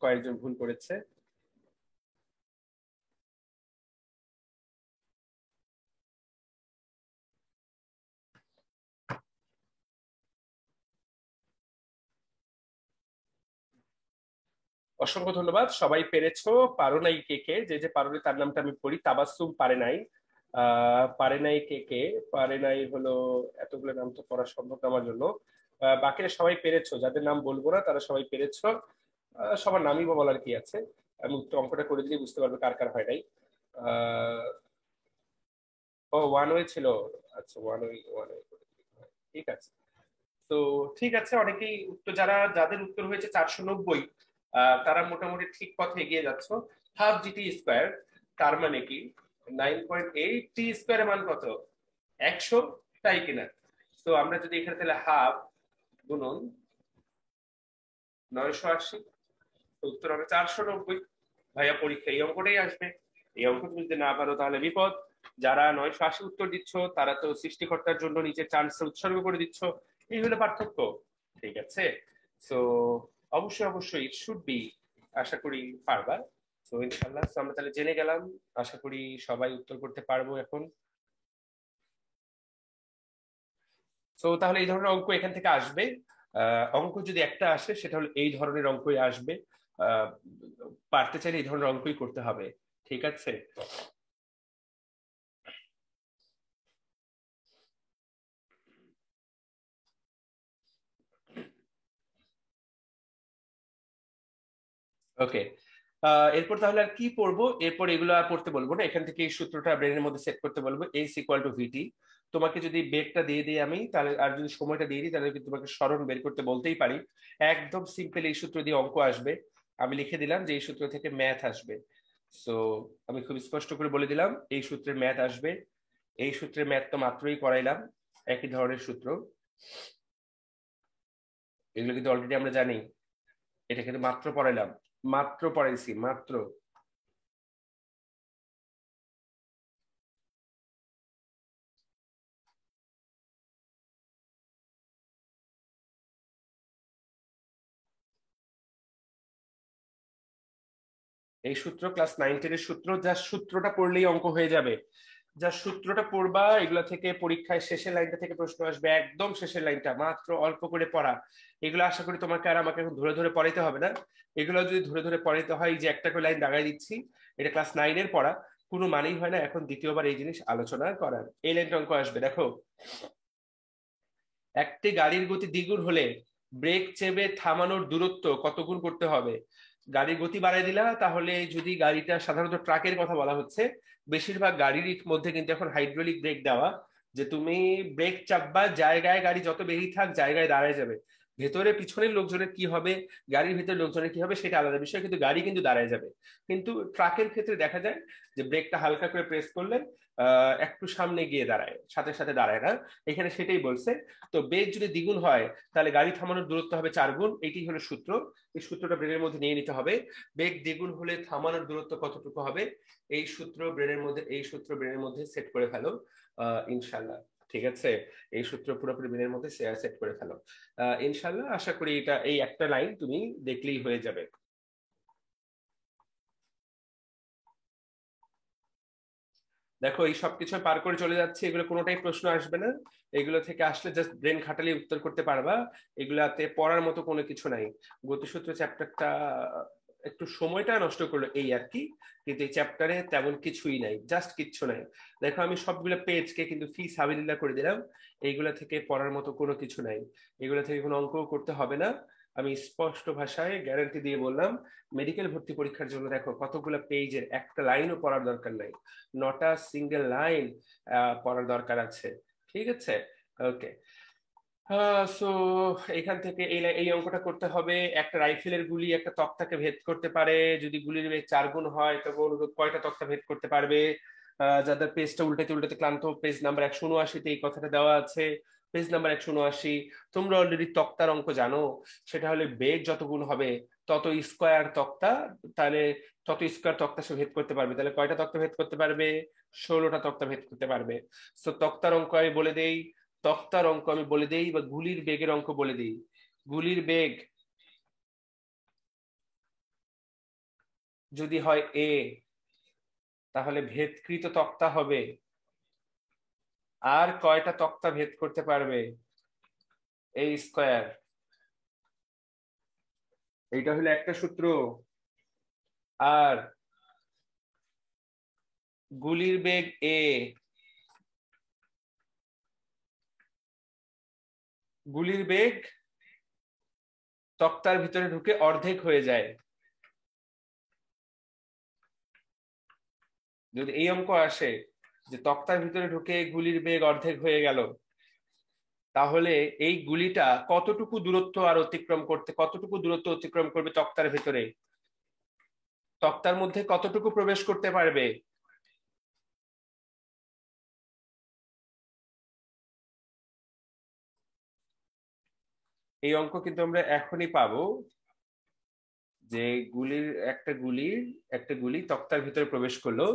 কয়েকজন ভুল করেছে। অসংখ্য ধন্যবাদ, সবাই পেরেছো। পারো নাই কে কে, যে যে পারো নাই তার নামটা আমি পড়ি। তাবাসসুম পারে নাই, পারে নাই কে কে, পারে নাই হলো, এতগুলো নাম তো পড়া সম্ভব না আমার জন্য। বাকিরা সবাই পেরেছো, যাদের নাম বলবো না তারা সবাই পেরেছো। সবার নামই বা বলার কি আছে, আমি একটু অঙ্কটা করে দিলেই বুঝতে পারবে কার কার হয় নাই। আহ, ও ওয়ান ওয়ে ছিল, আচ্ছা ওয়ান ওয়ে, ওয়ান ওয়ে, ঠিক আছে। তো ঠিক আছে, অনেকেই উত্তর, যাদের উত্তর হয়েছে 490, তারা মোটামুটি ঠিক পথে এগিয়ে যাচ্ছ। হাফ জিটি স্কোয়ার তার মানে কি 9.8, টি স্কোয়ারের মান কত, 100, তাই কিনা? তো আমরা যদি এখানে তাহলে হাফ গুণন 980, উত্তর হবে 490। ভাইয়া পরীক্ষা এই অঙ্কটাই আসবে। এই অঙ্ক তুমি যদি না পারো তাহলে বিপদ। যারা 980 উত্তর দিচ্ছ তারা তো সৃষ্টিকর্তার জন্য নিজের চান্স উৎসর্গ করে দিচ্ছ, এই হলো পার্থক্য। ঠিক আছে, সো অবশ্যই অবশ্যই ইট শুড বি, আশা করি পারবা। তো ইনশাল্লাহ, তো আমরা তাহলে জেনে গেলাম, আশা করি সবাই উত্তর করতে পারবো এখন। তো তাহলে এই ধরনের অঙ্ক এখান থেকে আসবে। অঙ্ক যদি একটা আসে সেটা হলো এই ধরনের অঙ্কই আসবে। আহ, পারতে চাইলে এই ধরনের অঙ্কই করতে হবে। ঠিক আছে, ওকে। এরপর তাহলে আর কি পড়বো, এরপর এগুলো আর পড়তে বলবো না, এখান থেকে এই সূত্রটা ব্রেনের মধ্যে সেট করতে বলবো, এইচ ইকুয়াল টু ভিটি। তোমাকে যদি বেগটা দিয়ে দিই আমি তাহলে, আর যদি সময়টা দিয়ে দিই তাহলে কিন্তু তোমাকে স্মরণ বের করতে বলতেই পারি। একদম সিম্পল এই সূত্র দিয়ে অঙ্ক আসবে। আমি লিখে দিলাম যে এই সূত্র থেকে ম্যাথ আসবে। সো আমি খুব স্পষ্ট করে বলে দিলাম এই সূত্রের ম্যাথ আসবে। এই সূত্রের ম্যাথ তো মাত্রই করাইলাম, একই ধরনের সূত্র, এগুলো কিন্তু অলরেডি আমরা জানি। এটা কিন্তু মাত্র পড়াইলাম, মাত্র পড়াইছি মাত্র। এই সূত্র ক্লাস 9-10-এর সূত্র, যা সূত্রটা পড়লেই অঙ্ক হয়ে যাবে। যা সূত্রটা পড়বা এগুলা থেকে পরীক্ষায় শেষের লাইনটা থেকে প্রশ্ন আসবে, একদম শেষের লাইনটা, মাত্র অল্প করে পড়া। এগুলো আশা করি তোমাকে আর আমাকে এখন ধরে ধরে পড়াইতে হবে না। এগুলো যদি ধরে ধরে পড়াইতে হয়, যে একটা করে লাইন দাগাই দিচ্ছি, এটা ক্লাস 9-এর পড়া, কোনো মানেই হয় না এখন দ্বিতীয়বার এই জিনিস আলোচনা করার। এই লাইনটা অঙ্ক আসবে, দেখো। একটি গাড়ির গতি দ্বিগুণ হলে ব্রেক চেপে থামানোর দূরত্ব কত গুণ করতে হবে? গাড়ির গতি বাড়াই দিলা, তাহলে যদি গাড়িটা, সাধারণত ট্রাকের কথা বলা হচ্ছে, বেশিরভাগ গাড়ির মধ্যে কিন্তু এখন হাইড্রোলিক ব্রেক দেওয়া, যে তুমি ব্রেক চাপবা, জায়গায় গাড়ি যত বেরিয়ে থাক জায়গায় দাঁড়ায় যাবে। ভেতরে পিছনের লোকজনের কি হবে, গাড়ির ভেতরে লোকজনের কি হবে সেটা আলাদা বিষয়, কিন্তু গাড়ি কিন্তু দাঁড়ায় যাবে। কিন্তু ট্রাকের ক্ষেত্রে দেখা যায় যে ব্রেকটা হালকা করে প্রেস করলে একটু সামনে গিয়ে দাঁড়ায়, সাথে সাথে দাঁড়ায় না। এখানে সেটাই বলছে। তো বেগ যদি দ্বিগুণ হয় তাহলে গাড়ি থামানোর দূরত্ব হবে 4 গুণ, এটি হলো সূত্র। এই সূত্রটা ব্রেনের মধ্যে নিয়ে নিতে হবে। বেগ দ্বিগুণ হলে থামানোর দূরত্ব কতটুকু হবে, এই সূত্র ব্রেনের মধ্যে, এই সূত্র ব্রেনের মধ্যে সেট করে ফেলো, ইনশাল্লাহ। ঠিক আছে, এই সূত্র পুরোপুরি ব্রেনের মধ্যে সেট করে ফেলো, ইনশাল্লাহ। আশা করি এটা, এই একটা লাইন তুমি দেখলেই হয়ে যাবে। দেখো এই সবকিছু পার করে চলে যাচ্ছে, এগুলো কোনোটাই প্রশ্ন আসবে না, এগুলো থেকে আসলে জাস্ট ব্রেন খাটালে উত্তর করতে পারবা, এগুলাতে পড়ার মতো কোনো কিছু নাই। গতিসূত্র চ্যাপ্টারটা একটু সময়টা নষ্ট করলো এই আর কি, কিন্তু এই চ্যাপ্টারে তেমন কিছুই নাই, জাস্ট কিচ্ছু নাই। দেখো আমি সবগুলো পেজকে কিন্তু ফি সাবিলিল্লাহ করে দিলাম, এইগুলা থেকে পড়ার মতো কোনো কিছু নাই, এগুলো থেকে কোনো অঙ্ক করতে হবে না। আমি স্পষ্ট ভাষায় গ্যারান্টি দিয়ে বললাম, মেডিকেল ভর্তি পরীক্ষার জন্য দেখো কতগুলো পেজের একটা লাইনও পড়ার দরকার নাই, নটা সিঙ্গেল লাইন পড়ার দরকার আছে। ঠিক আছে, ওকে। সো এখান থেকে এই অঙ্কটা করতে হবে, একটা রাইফেলের গুলি একটা তক্তাকে ভেদ করতে পারে, যদি গুলির বেগ 4 গুণ হয় তখন কয়টা তক্তা ভেদ করতে পারবে। যাদের পেজটা উল্টাতে উল্টাতে ক্লান্ত, পেজ নাম্বার 179-তে এই কথাটা দেওয়া আছে, পেজ নাম্বার 179। তোমরা অলরেডি তক্তার অঙ্ক জানো, সেটা হলে বেগ যত গুণ হবে তত স্কোয়ার তক্তা, তাহলে তত স্কোয়ার তক্তা সে ভেদ করতে পারবে, তাহলে কয়টা তক্তা ভেদ করতে পারবে? 16টা তক্তা ভেদ করতে পারবে। তো তক্তার অঙ্ক আমি বলে দেই, তক্তার অঙ্ক আমি বলে দেই, বা গুলির বেগের অঙ্ক বলে দিই। গুলির বেগ যদি হয় এ, তাহলে ভেদকৃত তক্তা হবে আর কয়টা তক্তা ভেদ করতে পারবে? এ স্কোয়ার। এইটা হলো একটা সূত্র। আর গুলির বেগ এ, গুলির বেগ তক্তার ভিতরে ঢুকে অর্ধেক হয়ে যায়। যদি এই অঙ্ক আসে যে তক্তার ভিতরে ঢুকে গুলির বেগ অর্ধেক হয়ে গেল, তাহলে এই গুলিটা কতটুকু দূরত্ব আর অতিক্রম করতে, কতটুকু দূরত্ব অতিক্রম করবে তক্তার ভিতরে, তক্তার মধ্যে কতটুকু প্রবেশ করতে পারবে? এই অঙ্ক কিন্তু আমরা এখনই পাবো, যে একটা গুলি তক্তার ভিতরে প্রবেশ করলো,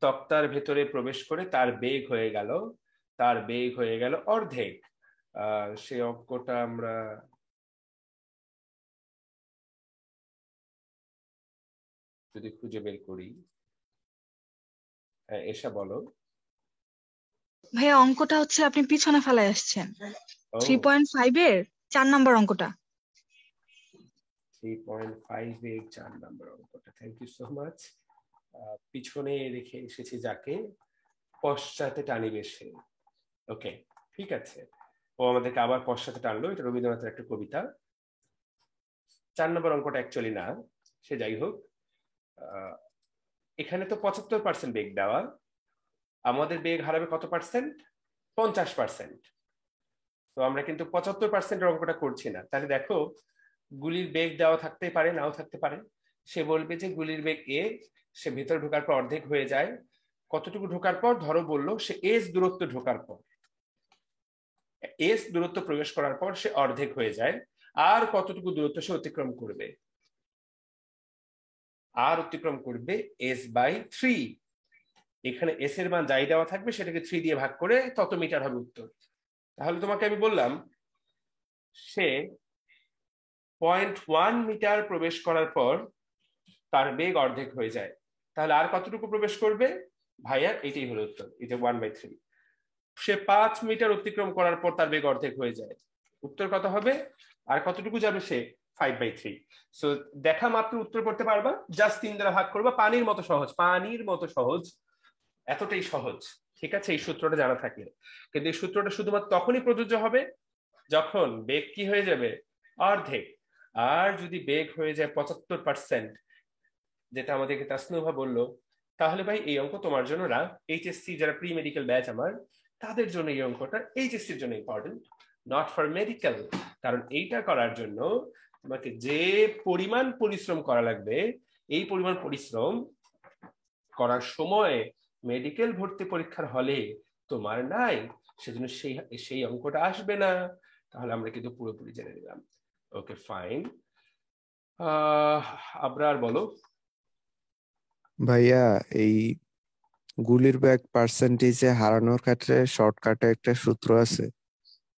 তক্তার ভিতরে প্রবেশ করে তার বেগ হয়ে গেল, তার বেগ হয়ে গেল অর্ধেক। সেই অঙ্কটা আমরা যদি খুঁজে বের করি। এসা বলো। ভাইয়া অঙ্কটা হচ্ছে আপনি পিছনে ফেলে আসছেন, ও, 3.5 এর 4 নাম্বার অঙ্কটা। 3.5 এর 4 নাম্বার অঙ্কটা, থ্যাংক ইউ সো মাচ। পিছনে রেখে এসেছি যাকে, পশ্চাতে টানিবে সে। ওকে, ঠিক আছে, ও আমাদেরকে আবার পশ্চাতে টানলো, এটা রবীন্দ্রনাথের একটা কবিতা। 4 নম্বর অঙ্কটা অ্যাকচুয়ালি না, সে যাই হোক। এখানে তো 75% বেগ দেওয়া, আমাদের বেগ হারাবে কত পার্সেন্ট? 50%। তো আমরা কিন্তু 75%-এর অঙ্কটা করছি না। তাহলে দেখো, গুলির বেগ দেওয়া থাকতে পারে, নাও থাকতে পারে। সে বলবে যে গুলির বেগ এ, সে ভেতর ঢোকার পর অর্ধেক হয়ে যায়। কতটুকু ঢোকার পর? ধরো বললো সে এস দূরত্ব ঢোকার পর, এস দূরত্ব প্রবেশ করার পর সে অর্ধেক হয়ে যায়। আর কতটুকু দূরত্ব সে অতিক্রম করবে? আর অতিক্রম করবে s/3। এখানে এস এর মান যাই দেওয়া থাকবে সেটাকে 3 দিয়ে ভাগ করে তত মিটার হবে উত্তর। তাহলে তোমাকে আমি বললাম সে 0.1 মিটার প্রবেশ করার পর তার বেগ অর্ধেক হয়ে যায়, তাহলে আর কতটুকু প্রবেশ করবে? ভাইয়া এটাই হলো উত্তর, এটা 1/3। সে 5 মিটার অতিক্রম করার পর তার বেগ অর্ধেক হয়ে যায়, উত্তর কত হবে? আর কতটুকু যাবে সে? 5/3। সো দেখা মাত্র উত্তর করতে পারবা, জাস্ট 3 দ্বারা ভাগ করবা, পানির মতো সহজ, পানির মতো সহজ, এতটাই সহজ। ঠিক আছে, এই সূত্রটা জানা থাকলে। কিন্তু এই সূত্রটা শুধুমাত্র তখনই প্রযোজ্য হবে যখন বেগ কি হয়ে যাবে? অর্ধেক। আর যদি বেগ হয়ে যায় 75%, যেটা আমাদেরকে তাসনুভা বললো, তাহলে ভাই এই অঙ্ক তোমার জন্য না, এইচএসসি যারা প্রি মেডিকেল ব্যাচ আমার, তাদের জন্য এই অঙ্কটা এইচএসসির জন্য ইম্পর্টেন্ট, নট ফর মেডিকেল। কারণ এইটা করার জন্য তোমাকে যে পরিমাণ পরিশ্রম করা লাগবে, এই পরিমাণ পরিশ্রম করার সময় মেডিকেল ভর্তি পরীক্ষার হলে তোমার নাই, সেজন্য সেই সেই অঙ্কটা আসবে না। তাহলে আমরা কিন্তু পুরোপুরি জেনে নিলাম। Okay fine. আবরার বলো। ভাইয়া, এই গুলির ব্যাগ পার্সেন্টেজে হারানোর ক্ষেত্রে শর্টকাটে একটা সূত্র আছে,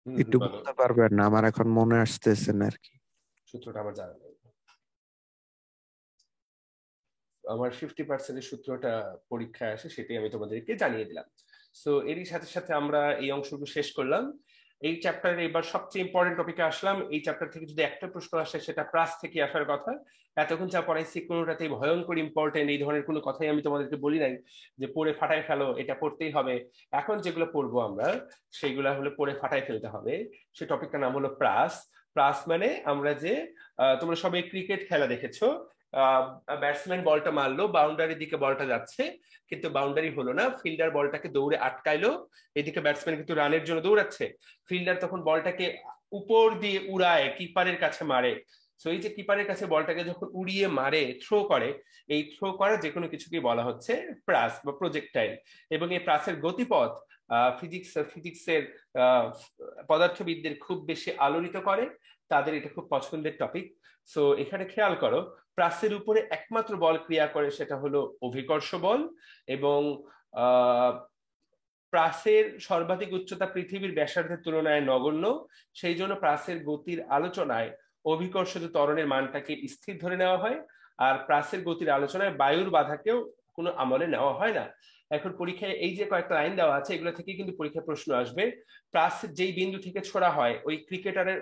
একটু বলো, বলতে পারবেন না? আমার এখন মনে আসতেছে না আর কি। সূত্রটা আমার জানা নেই। আমার 50% সূত্রটা পরীক্ষায় আসে, সেটাই আমি তোমাদেরকে জানিয়ে দিলাম। সো এরই সাথে সাথে আমরা এই অংশটুকু শেষ করলাম। এই চ্যাপ্টারে এবার সবচেয়ে ইম্পর্টেন্ট টপিকে আসলাম। এই চ্যাপ্টার থেকে যদি একটা প্রশ্ন আসে সেটা প্রাস থেকে আসার কথা। এতক্ষণ যা পড়াইছি কোনোটাতেই ভয়ঙ্কর ইম্পর্টেন্ট এই ধরনের কোনো কথাই আমি তোমাদেরকে বলি নাই যে পড়ে ফাটায় ফেলো, এটা পড়তেই হবে। এখন যেগুলো পড়বো আমরা সেগুলো হলো পড়ে ফাটায় ফেলতে হবে। সে টপিকটার নাম হলো প্রাস। প্রাস মানে আমরা যে তোমরা সবাই ক্রিকেট খেলা দেখেছো, ব্যাটসম্যান বলটা মারলো, বাউন্ডারির দিকে বলটা যাচ্ছে কিন্তু বাউন্ডারি হলো না, ফিল্ডার বলটাকে দৌড়ে আটকাইলো, এদিকে ব্যাটসম্যান কিন্তু রানের জন্য দৌড়াচ্ছে, ফিল্ডার তখন বলটাকে উপর দিয়ে উড়ায় কিপারের কাছে মারে। সো এই যে কিপারের কাছে বলটাকে যখন উড়িয়ে মারে, থ্রো করে, এই থ্রো করা যে কোনো কিছুকে বলা হচ্ছে প্রাস বা প্রজেক্টাইল। এবং এই প্রাসের গতিপথ ফিজিক্সের পদার্থবিদদের খুব বেশি আলোড়িত করে, তাদের এটা খুব পছন্দের টপিক। সো এখানে খেয়াল করো, প্রাসের উপরে একমাত্র বল ক্রিয়া করে সেটা হলো অভিকর্ষ বল, এবং প্রাসের সর্বাধিক উচ্চতা পৃথিবীর ব্যাসার্ধের তুলনায় নগণ্য, সেই জন্য প্রাসের গতির আলোচনায় অভিকর্ষজ ত্বরণের মানটাকে স্থির ধরে নেওয়া হয়, আর প্রাসের গতির আলোচনায় বায়ুর বাধাকেও কোনো আমলে নেওয়া হয় না। এখন পরীক্ষায় এই যে কয়েকটা লাইন দেওয়া আছে এগুলো থেকে কিন্তু পরীক্ষায় প্রশ্ন আসবে। প্রাস যেই বিন্দু থেকে ছোড়া হয়, ওই ক্রিকেটারের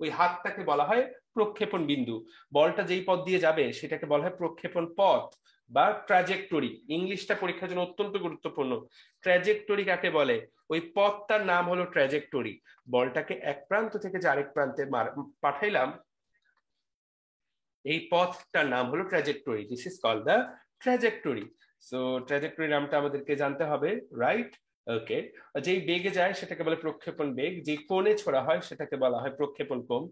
ওই হাতটাকে বলা হয় প্রক্ষেপণ বিন্দু। বলটা যেই পথ দিয়ে যাবে সেটাকে বলা হয় প্রক্ষেপণ পথ বা ট্র্যাজেক্টরি। ইংলিশটা পরীক্ষার জন্য অত্যন্ত গুরুত্বপূর্ণ। ট্র্যাজেক্টরি কাকে বলে? ওই পথটার নাম হলো ট্র্যাজেক্টরি। বলটাকে এক প্রান্ত থেকে যে আরেক প্রান্তে পাঠাইলাম, এই পথটার নাম হলো trajectory. This is called the trajectory. So trajectory নামটা আমাদেরকে জানতে হবে, রাইট? ওকে। যেই বেগে যায় সেটাকে বলে প্রক্ষেপণ বেগ, যেই কোণে ছোড়া হয় সেটাকে বলা হয় প্রক্ষেপণ কোণ।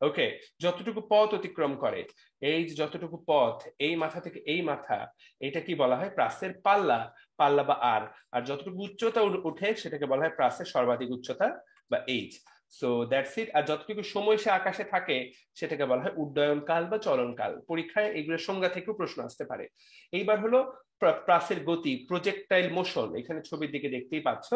ওকে। যতটুকু পথ অতিক্রম করে, এই যে যতটুকু পথ এই মাথা থেকে এই মাথা, এটা কি বলা হয়? প্রাসের পাল্লা, পাল্লা বা আর যতটুকু উচ্চতা উঠে সেটাকে বলা হয় প্রাসের সর্বাধিক উচ্চতা বা এইচ। So that's it. আর যতটুকু সময় সে আকাশে থাকে সেটাকে বলা হয় উড্ডয়ন কাল বা চলন কাল। পরীক্ষায় এগুলোর সংজ্ঞা থেকেও প্রশ্ন আসতে পারে। এইবার হলো প্রাসের গতি, প্রজেক্টাইল মোশন। এখানে ছবির দিকে দেখতেই পাচ্ছ।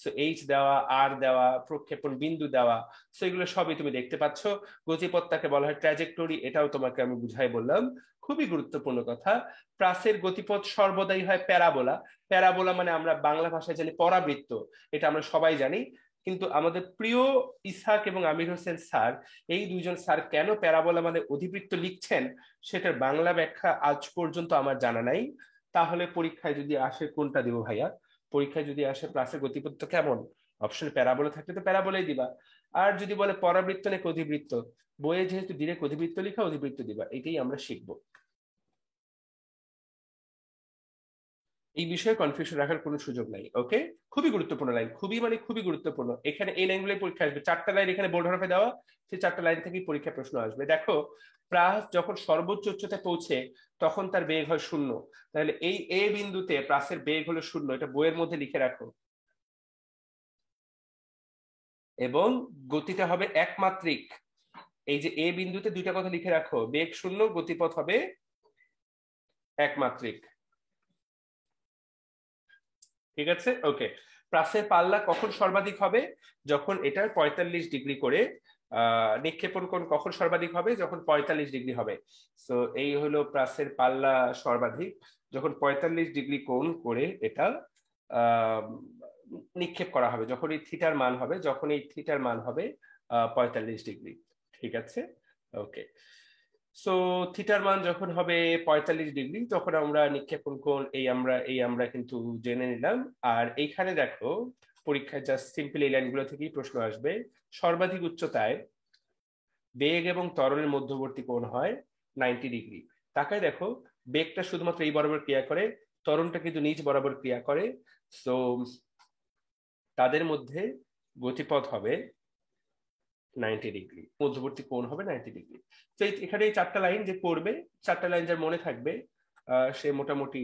সো এইচ দেওয়া, আর দেওয়া, প্রক্ষেপণ বিন্দু দেওয়া, সো এগুলো সবই তুমি দেখতে পাচ্ছ। গতিপথটাকে বলা হয় ট্র্যাজেক্টরি, এটাও তোমাকে আমি বুঝাই বললাম। খুবই গুরুত্বপূর্ণ কথা। প্রাসের গতিপথ সর্বদাই হয় প্যারাবোলা। প্যারাবোলা মানে আমরা বাংলা ভাষায় জানি পরাবৃত্ত, এটা আমরা সবাই জানি। কিন্তু আমাদের প্রিয় ইসহাক এবং আমির হোসেন স্যার, এই দুইজন স্যার কেন প্যারাবোলা মানে অধিবৃত্ত লিখছেন সেটার বাংলা ব্যাখ্যা আজ পর্যন্ত আমার জানা নাই। তাহলে পরীক্ষায় যদি আসে কোনটা দিব ভাইয়া? পরীক্ষায় যদি আসে প্রাসের গতিপথ কেমন, অপশন প্যারাবোলা থাকলে তো প্যারাবোলাই দিবা। আর যদি বলে পরাবৃত্ত নাকি অধিবৃত্ত, বইয়ে যেহেতু ডিরেক্ট অধিবৃত্ত লেখা, অধিবৃত্ত দিবা। এটাই আমরা শিখবো। এই বিষয়ে কনফিউশন রাখার কোনো সুযোগ নাই। ওকে। খুবই গুরুত্বপূর্ণ লাইন, খুবই মানে খুবই গুরুত্বপূর্ণ। এখানে এই লাইনগুলোই পরীক্ষা আসবে, 4টা লাইন এখানে বোল্ড হরফে দেওয়া, সেই 4টা লাইন থেকেই পরীক্ষা প্রশ্ন আসবে। দেখো, প্রাস যখন সর্বোচ্চ উচ্চতায় পৌঁছে তখন তার বেগ হয় 0। তাহলে এই এ বিন্দুতে প্রাসের বেগ হলো 0, এটা বইয়ের মধ্যে লিখে রাখো। এবং গতিটা হবে একমাত্রিক। এই যে এ বিন্দুতে দুইটা কথা লিখে রাখো, বেগ 0, গতিপথ হবে একমাত্রিক। ঠিক আছে? ওকে। প্রাসের পাল্লা কখন সর্বাধিক হবে? যখন এটার 45 ডিগ্রি করে নিক্ষেপণ কোণ কখন সর্বাধিক হবে? যখন 45 ডিগ্রি হবে। সো এই হলো প্রাসের পাল্লা সর্বাধিক, যখন 45 ডিগ্রি কোণ করে এটা নিক্ষেপ করা হবে, যখন এই থিটার মান হবে, যখন এই থিটার মান হবে 45 ডিগ্রি। ঠিক আছে? ওকে। সো থিটার মান যখন হবে 45 ডিগ্রি তখন আমরা নিক্ষেপণ কোণ এই আমরা কিন্তু জেনে নিলাম। আর এইখানে দেখো, পরীক্ষায় জাস্ট সিম্পল এই লাইনগুলো থেকেই প্রশ্ন আসবে। সর্বাধিক উচ্চতায় বেগ এবং ত্বরণের মধ্যবর্তী কোণ হয় 90 ডিগ্রি। তাকায় দেখো, বেগটা শুধুমাত্র এই বরাবর ক্রিয়া করে, ত্বরণটা কিন্তু নিচ বরাবর ক্রিয়া করে। সো তাদের মধ্যে গতিপথ হবে 90 ডিগ্রি, মধ্যবর্তী কোণ হবে 90 ডিগ্রি। তো এখানে এই 4টা লাইন যে পড়বে, 4টা লাইন যার মনে থাকবে সে মোটামুটি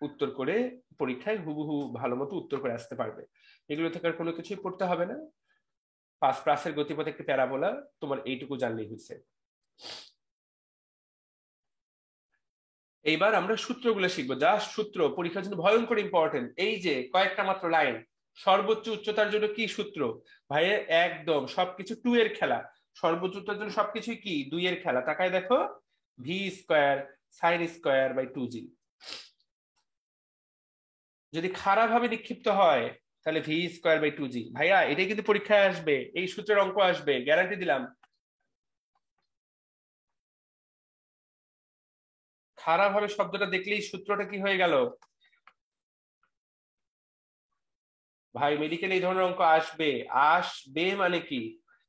উত্তর করে পরীক্ষায় হুবহু ভালো মতো উত্তর করে আসতে পারবে। এগুলো থেকে আর কোনো কিছুই পড়তে হবে না। প্রাসের গতিপথ একটি প্যারাবোলা, তোমার এইটুকু জানলেই হয়েছে। এইবার আমরা সূত্রগুলো শিখবো। যা সূত্র পরীক্ষার জন্য ভয়ঙ্কর ইম্পর্টেন্ট। এই যে কয়েকটা মাত্র লাইন, সর্বোচ্চ উচ্চতার জন্য কি সূত্র ভাইয়ে? একদম সবকিছু 2 এর খেলা। সর্বোচ্চ উচ্চতার জন্য সবকিছু কি 2 এর খেলা। তাকায় দেখো, V square sine square by 2g। যদি খারাপ ভাবে নিক্ষিপ্ত হয় তাহলে ভি স্কোয়ার বাই 2g। ভাইয়া এটাই কিন্তু পরীক্ষায় আসবে, এই সূত্রের অঙ্ক আসবে, গ্যারান্টি দিলাম। খারাপ ভাবে শব্দটা দেখলেই সূত্রটা কি হয়ে গেল ভাই? মেডিকেল এই ধরনের অঙ্ক আসবে। আসবে মানে কি?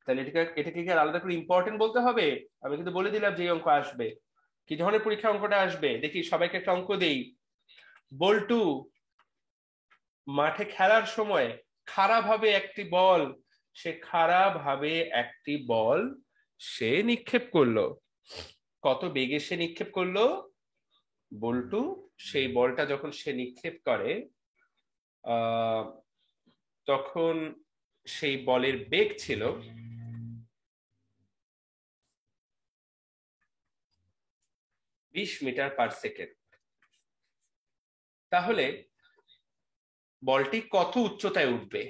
তাহলে এটাকে কি আলাদা করে ইম্পর্টেন্ট বলতে হবে? আমি কিন্তু বলে দিলাম যে এই অঙ্ক আসবে। কি ধরনের পরীক্ষা অঙ্কটা আসবে দেখি, সবাইকে একটা অঙ্ক দেই। বল্টু মাঠে খেলার সময় খারাপ ভাবে একটি বল সে নিক্ষেপ করলো। কত বেগে সে নিক্ষেপ করলো? বল্টু সেই বলটা যখন সে নিক্ষেপ করে তখন সেই বলের বেগ ছিল 20 মিটার পার সেকেন্ড। তাহলে বলটি কত উচ্চতায় উঠবে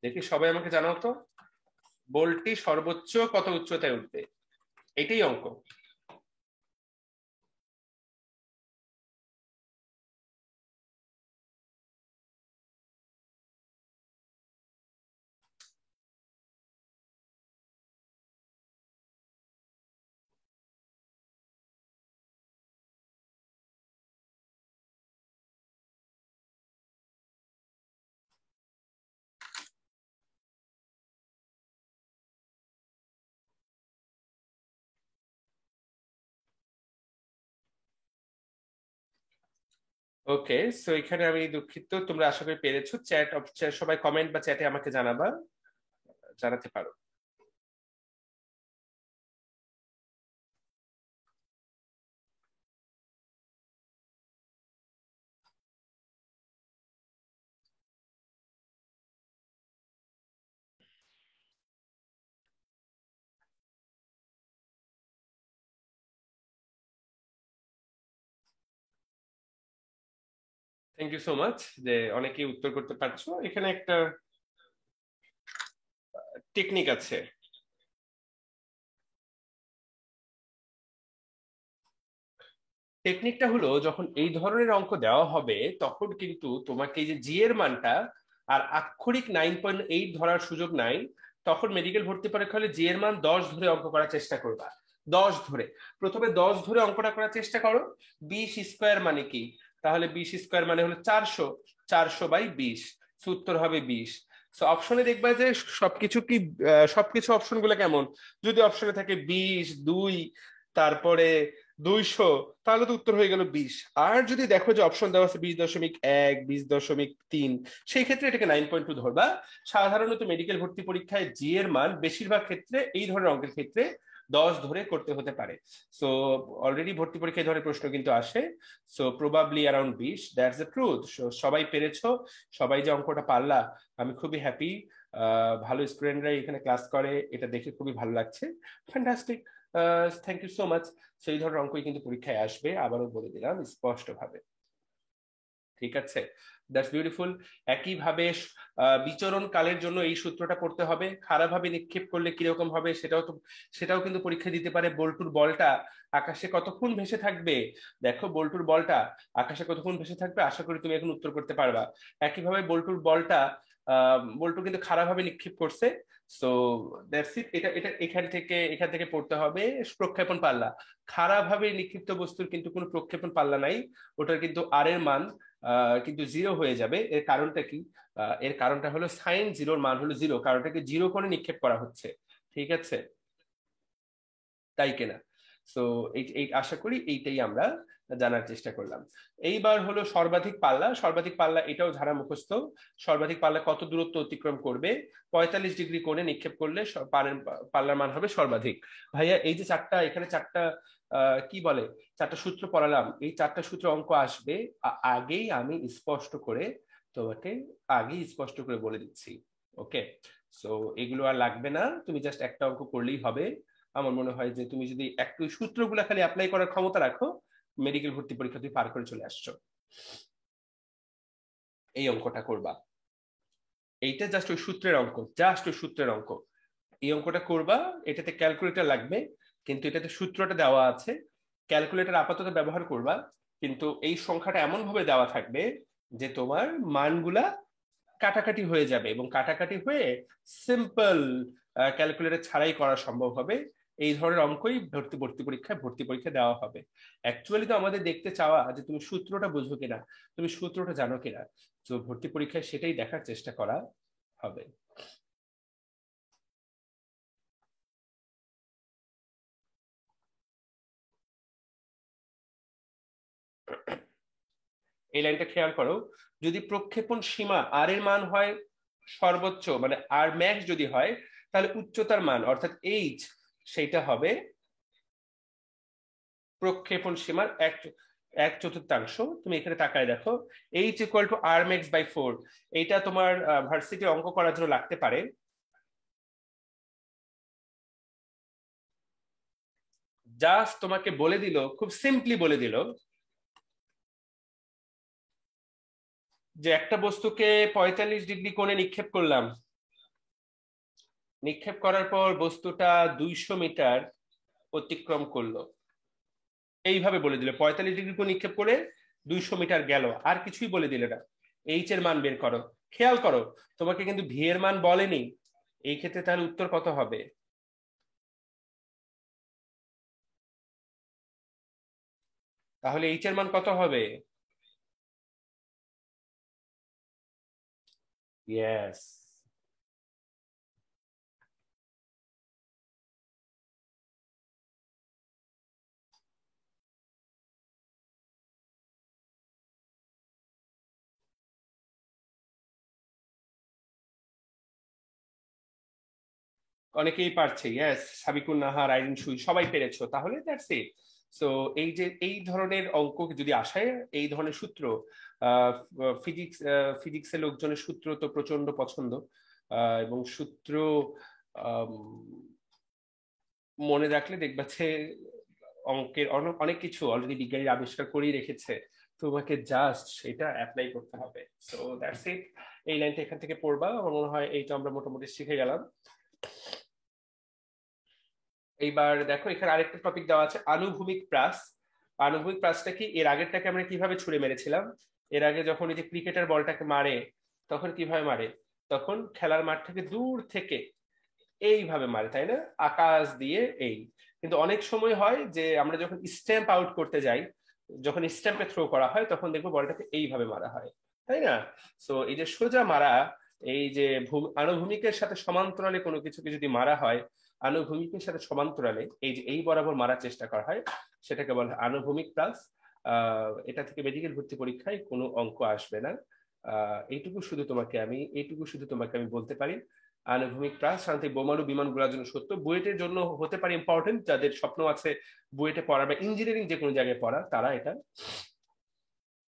দেখি, সবাই আমাকে জানাও তো, বলটি সর্বোচ্চ কত উচ্চতায় উঠবে? এটাই অঙ্ক। ওকে, সো এখানে আমি দুঃখিত, তোমরা আশা করি পেরেছো। সবাই কমেন্ট বা চ্যাটে আমাকে জানাতে পারো। থ্যাংক ইউ সো মাচ যে অনেকেই উত্তর করতে পারছো। এখানে একটা টেকনিক আছে। টেকনিকটা হলো, যখন এই ধরনের অঙ্ক দেওয়া হবে তখন কিন্তু তোমাকে এই যে জি এর মানটা আর আক্ষরিক 9.8 ধরার সুযোগ নাই। তখন মেডিকেল ভর্তি পরীক্ষা হলে জি এর মান 10 ধরে অঙ্ক করার চেষ্টা করবা। 10 ধরে, প্রথমে 10 ধরে অঙ্কটা করার চেষ্টা করো। 20 স্কোয়ার মানে কি? তাহলে 20 স্কোয়ার মানে হলো 400, 400 বাই 20, উত্তর হবে 20। তো অপশনে দেখবা যে সবকিছু অপশন গুলো কেমন। যদি অপশনে থাকে 20, 2, তারপরে 200, তাহলে তো উত্তর হয়ে গেল 20। আর যদি দেখো যে অপশন দেওয়া আছে 20.1, 20.3, সেই ক্ষেত্রে এটাকে 9.2 ধরবা। সাধারণত মেডিকেল ভর্তি পরীক্ষায় জি এর মান বেশিরভাগ ক্ষেত্রে এই ধরনের অঙ্কের ক্ষেত্রে 10 ধরে করতে হতে পারে। সো অলরেডি ভর্তি পরীক্ষায় এই ধরনের প্রশ্ন কিন্তু আসে। So probably around 20, that's the truth. সবাই পেরেছো, সবাই যে অঙ্কটা পারলা, আমি খুবই হ্যাপি। ভালো স্টুডেন্টরা এখানে ক্লাস করে, এটা দেখে খুবই ভালো লাগছে। Fantastic, thank you so much. সেই ধরনের অঙ্কই কিন্তু পরীক্ষায় আসবে, আবারও বলে দিলাম স্পষ্ট ভাবে। ঠিক আছে, দ্যাটস বিউটিফুল। একইভাবে বিচরণ কালের জন্য এই সূত্রটা করতে হবে। খারাপ ভাবে নিক্ষেপ করলে কিরকম হবে সেটাও কিন্তু পরীক্ষা দিতে পারে। বল্টুর বলটা আকাশে কতক্ষণ ভেসে থাকবে? দেখো, বল্টুর বলটা আকাশে কতক্ষণ ভেসে থাকবে, আশা করি তুমি এখন উত্তর করতে পারবা। একইভাবে বল্টু কিন্তু খারাপ ভাবে নিক্ষেপ করছে। সো দ্যাটস ইট। এটা এখান থেকে পড়তে হবে প্রক্ষেপণ পাল্লা। খারাপ ভাবে নিক্ষিপ্ত বস্তুর কিন্তু কোনো প্রক্ষেপণ পাল্লা নাই, ওটার কিন্তু আর এর মান কিন্তু 0 হয়ে যাবে। এর কারণটা কি? এর কারণটা হলো সাইন 0-র মান হলো 0, কারণটাকে 0 করে নিক্ষেপ করা হচ্ছে। ঠিক আছে, তাই কিনা? সো এই আশা করি এইটাই আমরা জানার চেষ্টা করলাম। এইবার হলো সর্বাধিক পাল্লা। সর্বাধিক পাল্লা এটাও ঝাড়া মুখস্থ। সর্বাধিক পাল্লা কত দূরত্ব অতিক্রম করবে? 45 ডিগ্রি কোণে নিক্ষেপ করলে পাল্লার মান হবে সর্বাধিক। ভাইয়া এই যে এখানে চারটা কি বলে, চারটা সূত্র পড়ালাম, এই চারটা সূত্র অঙ্ক আসবে। আমি তোমাকে স্পষ্ট করে বলে দিচ্ছি। ওকে, সো এগুলো আর লাগবে না, তুমি জাস্ট একটা অঙ্ক করলেই হবে। আমার মনে হয় যে তুমি যদি একটু সূত্রগুলা খালি অ্যাপ্লাই করার ক্ষমতা রাখো, মেডিকেল ভর্তি পরীক্ষা তুমি পার করে চলে আসছো। এই অঙ্কটা করবা, এইটা জাস্ট ওই সূত্রের অঙ্ক, এই অঙ্কটা করবা। এটাতে ক্যালকুলেটর লাগবে। কিন্তু এটাতে সূত্রটা দেওয়া আছে, ক্যালকুলেটর আপাতত ব্যবহার করবা, কিন্তু এই সংখ্যাটা এমন ভাবে দেওয়া থাকবে যে তোমার মানগুলা কাটাকাটি হয়ে যাবে, এবং কাটাকাটি হয়ে সিম্পল ক্যালকুলেটর ছাড়াই করা সম্ভব হবে। এই ধরনের অঙ্কই ভর্তি পরীক্ষা দেওয়া হবে। অ্যাকচুয়ালি তো আমাদের দেখতে চাওয়া যে তুমি সূত্রটা বুঝো কিনা, তুমি সূত্রটা জানো কিনা। তো ভর্তি পরীক্ষায় সেটাই দেখার চেষ্টা করা হবে। এই লাইনটা খেয়াল করো, যদি প্রক্ষেপণ সীমা আর এর মান হয় সর্বোচ্চ, মানে আর ম্যাক্স যদি হয়, তাহলে উচ্চতার মান অর্থাৎ এইচ সেইটা হবে প্রক্ষেপণ সীমার এক চতুর্থাংশ। তুমি এখানে তাকায় দেখো, H equal to R max by 4, এইটা তোমার ভার্সিটি অঙ্ক করার জন্য লাগতে পারে। জাস্ট তোমাকে বলে দিল, খুব সিম্পলি বলে দিল যে একটা বস্তুকে 45 ডিগ্রি কোণে নিক্ষেপ করলাম, নিক্ষেপ করার পর বস্তুটা 200 মিটার অতিক্রম করলো। এইভাবে বলে দিলে 45 ডিগ্রি কোণ নিক্ষেপ করে 200 মিটার গেল, আর কিছুই বলে দিলে না। এইচ এর মান বের করো। খেয়াল করো, তোমাকে কিন্তু ভি এর মান বলেনি। এই ক্ষেত্রে তাহলে উত্তর কত হবে? তাহলে এইচ এর মান কত হবে? ইয়েস, অনেকেই পারছে। ইয়েস, সাবিকুন নাহার, আইরিন সুই, সবাই পেরেছো। তাহলে দ্যাটস ইট। সো এই যে এই ধরনের অঙ্ক যদি আসে, এই ধরনের সূত্র, ফিজিক্সের লোকজনের সূত্র তো প্রচন্ড পছন্দ, এবং সূত্র আম, মনে রাখলে দেখবাছে অঙ্কের অনেক কিছু অলরেডি বিজ্ঞানীরা আবিষ্কার করেই রেখেছে, তোমাকে জাস্ট সেটা অ্যাপ্লাই করতে হবে। সো দ্যাটস ইট। এই লাইনটা এখান থেকে পড়বা, আমার মনে হয় এইটা আমরা মোটামুটি শিখে গেলাম। এইবার দেখো, এখানে আরেকটা টপিক দেওয়া আছে, আনুভূমিক প্রাস। আনুভূমিক প্রাসটা কি? এর আগেরটাকে আমরা কিভাবে ছুড়ে মেরেছিলাম? এর আগে যখন এই যে ক্রিকেটার বলটাকে মারে, তখন কিভাবে মারে? তখন খেলার মাঠ থেকে দূর থেকে এইভাবে মারে, তাই না? আকাশ দিয়ে এই। কিন্তু অনেক সময় হয় যে আমরা যখন স্ট্যাম্প আউট করতে যাই, যখন স্ট্যাম্পে থ্রো করা হয়, তখন দেখবো বলটাকে এইভাবে মারা হয়, তাই না? সো এই যে সোজা মারা, এই যে আনুভূমিকের সাথে সমান্তরালে কোনো কিছুকে যদি মারা হয়, আনুভূমিকের সাথে সমান্তরালে এই যে এই বরাবর মারার চেষ্টা করা হয়, সেটাকে বলা হয় আনুভূমিক প্লাস। এটা থেকে মেডিকেল ভর্তি পরীক্ষায় কোনো অঙ্ক আসবে না। এইটুকু শুধু তোমাকে আমি বলতে পারি। আনুভূমিক প্রাস সাধারণত বোমারু বিমান গুলার জন্য সত্য, বুয়েটের জন্য হতে পারে ইম্পর্টেন্ট, যাদের স্বপ্ন আছে বুয়েটে পড়া বা ইঞ্জিনিয়ারিং যে কোনো জায়গায় পড়া, তারা এটা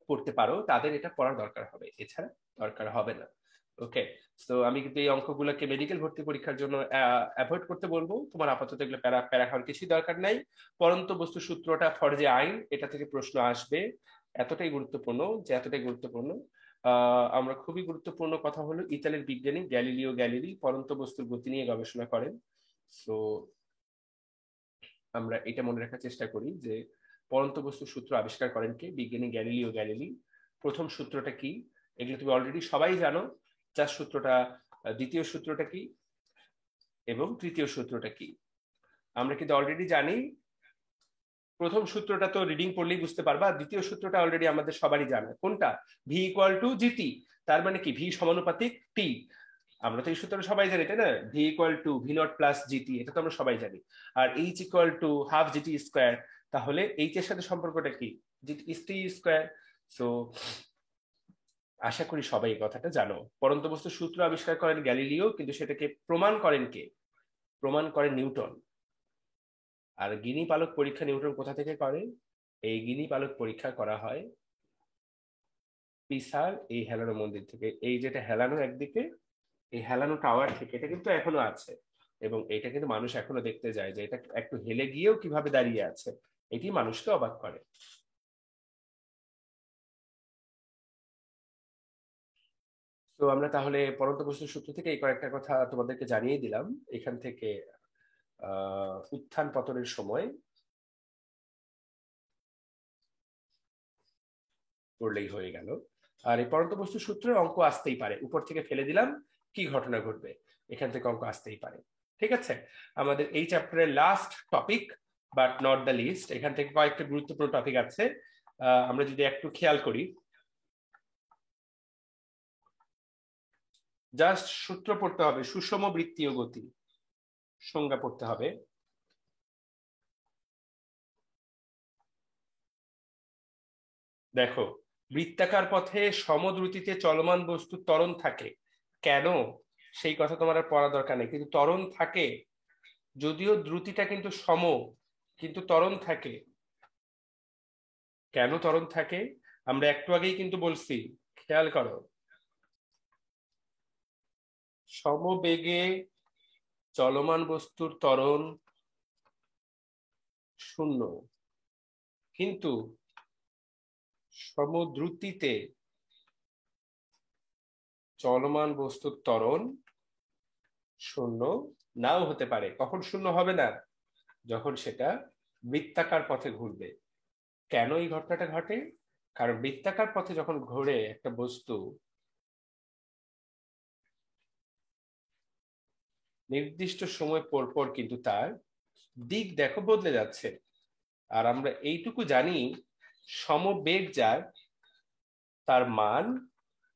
পড়তে পারো, তাদের এটা পড়ার দরকার হবে, এছাড়া দরকার হবে না। ওকে, তো আমি কিন্তু এই অঙ্কগুলোকে মেডিকেল ভর্তি পরীক্ষার জন্য অ্যাভয়েড করতে বলবো। তোমার আপাতত এগুলো প্যারা প্যারা খাওয়ার কিছুই দরকার নাই। পরন্ত বস্তু সূত্রটা ফরজে আইন, এটা থেকে প্রশ্ন আসবে, এতটাই গুরুত্বপূর্ণ যে এতটাই গুরুত্বপূর্ণ। আমরা খুবই গুরুত্বপূর্ণ কথা হলো, ইতালির বিজ্ঞানী গ্যালিলিও গ্যালিলি পরন্ত বস্তুর গতি নিয়ে গবেষণা করেন। সো আমরা এটা মনে রাখার চেষ্টা করি যে পরন্ত বস্তুর সূত্র আবিষ্কার করেন কে? বিজ্ঞানী গ্যালিলিও গ্যালিলি। প্রথম সূত্রটা কি? এগুলো তুমি অলরেডি সবাই জানো। যার সূত্রটা, দ্বিতীয় সূত্রটা কি, এবং তৃতীয় সূত্রটা কি আমরা কিন্তু অলরেডি জানি। প্রথম সূত্রটা তো রিডিং পড়লেই বুঝতে পারবা, দ্বিতীয় সূত্রটা অলরেডি আমাদের সবারই জানা। কোনটা? V equal two GT. তার মানে কি? ভি সমানুপাতিক টি। আমরা তো এই সূত্রটা সবাই জানি, তাই না? V equal to V naught plus GT, এটা তো আমরা সবাই জানি। আর H equal to half GT square. তাহলে এইচ এর সাথে সম্পর্কটা কি? GT is T square. So আশা করি সবাই এই কথাটা জানো। পরন্ত বস্তুর সূত্র আবিষ্কার করেন গ্যালিলিও, কিন্তু সেটাকে প্রমাণ করেন কে? প্রমাণ করেন নিউটন। আর গিনি পালক পরীক্ষা নিউটন কোথা থেকে করে? এই গিনি পালক পরীক্ষা করা হয় পিসার এই হেলানো মন্দির থেকে। এই যেটা হেলানো একদিকে, এই হেলানো টাওয়ার থেকে, এটা কিন্তু এখনো আছে, এবং এটা কিন্তু মানুষ এখনো দেখতে যায় যে এটা একটু হেলে গিয়েও কিভাবে দাঁড়িয়ে আছে। এটি মানুষকে অবাক করে। তো আমরা তাহলে পরন্ত বস্তুর সূত্র থেকে এই কয়েকটা কথা তোমাদেরকে জানিয়ে দিলাম। এখান থেকে উত্থান পতনের সময় করলেই হয়ে গেল। আর এই পরন্ত বস্তু সূত্রের অঙ্ক আসতেই পারে, উপর থেকে ফেলে দিলাম কি ঘটনা ঘটবে, এখান থেকে অঙ্ক আসতেই পারে। ঠিক আছে, আমাদের এই চ্যাপ্টারের last topic but not the least. এখান থেকে কয়েকটা গুরুত্বপূর্ণ টপিক আছে, আমরা যদি একটু খেয়াল করি। জাস্ট সূত্র পড়তে হবে, সুষম বৃত্তীয় গতি সংজ্ঞা পড়তে হবে। দেখো, বৃত্তাকার পথে সমদ্রুতিতে চলমান বস্তু ত্বরণ থাকে। কেন সেই কথা তোমার আর পড়া দরকার নেই, কিন্তু ত্বরণ থাকে, যদিও দ্রুতিটা কিন্তু সম, কিন্তু ত্বরণ থাকে। কেন ত্বরণ থাকে আমরা একটু আগেই কিন্তু বলছি, খেয়াল করো। সমবেগে চলমান বস্তুর ত্বরণ 0, কিন্তু সমদ্রুতিতে চলমান বস্তুর ত্বরণ 0 নাও হতে পারে। কখন 0 হবে না? যখন সেটা বৃত্তাকার পথে ঘুরবে। কেন এই ঘটনাটা ঘটে? কারণ বৃত্তাকার পথে যখন ঘোরে একটা বস্তু, নির্দিষ্ট সময় পর পর কিন্তু তার দিক দেখো বদলে যাচ্ছে। আর আমরা এইটুকু জানি, সমবেগ যার, তার মান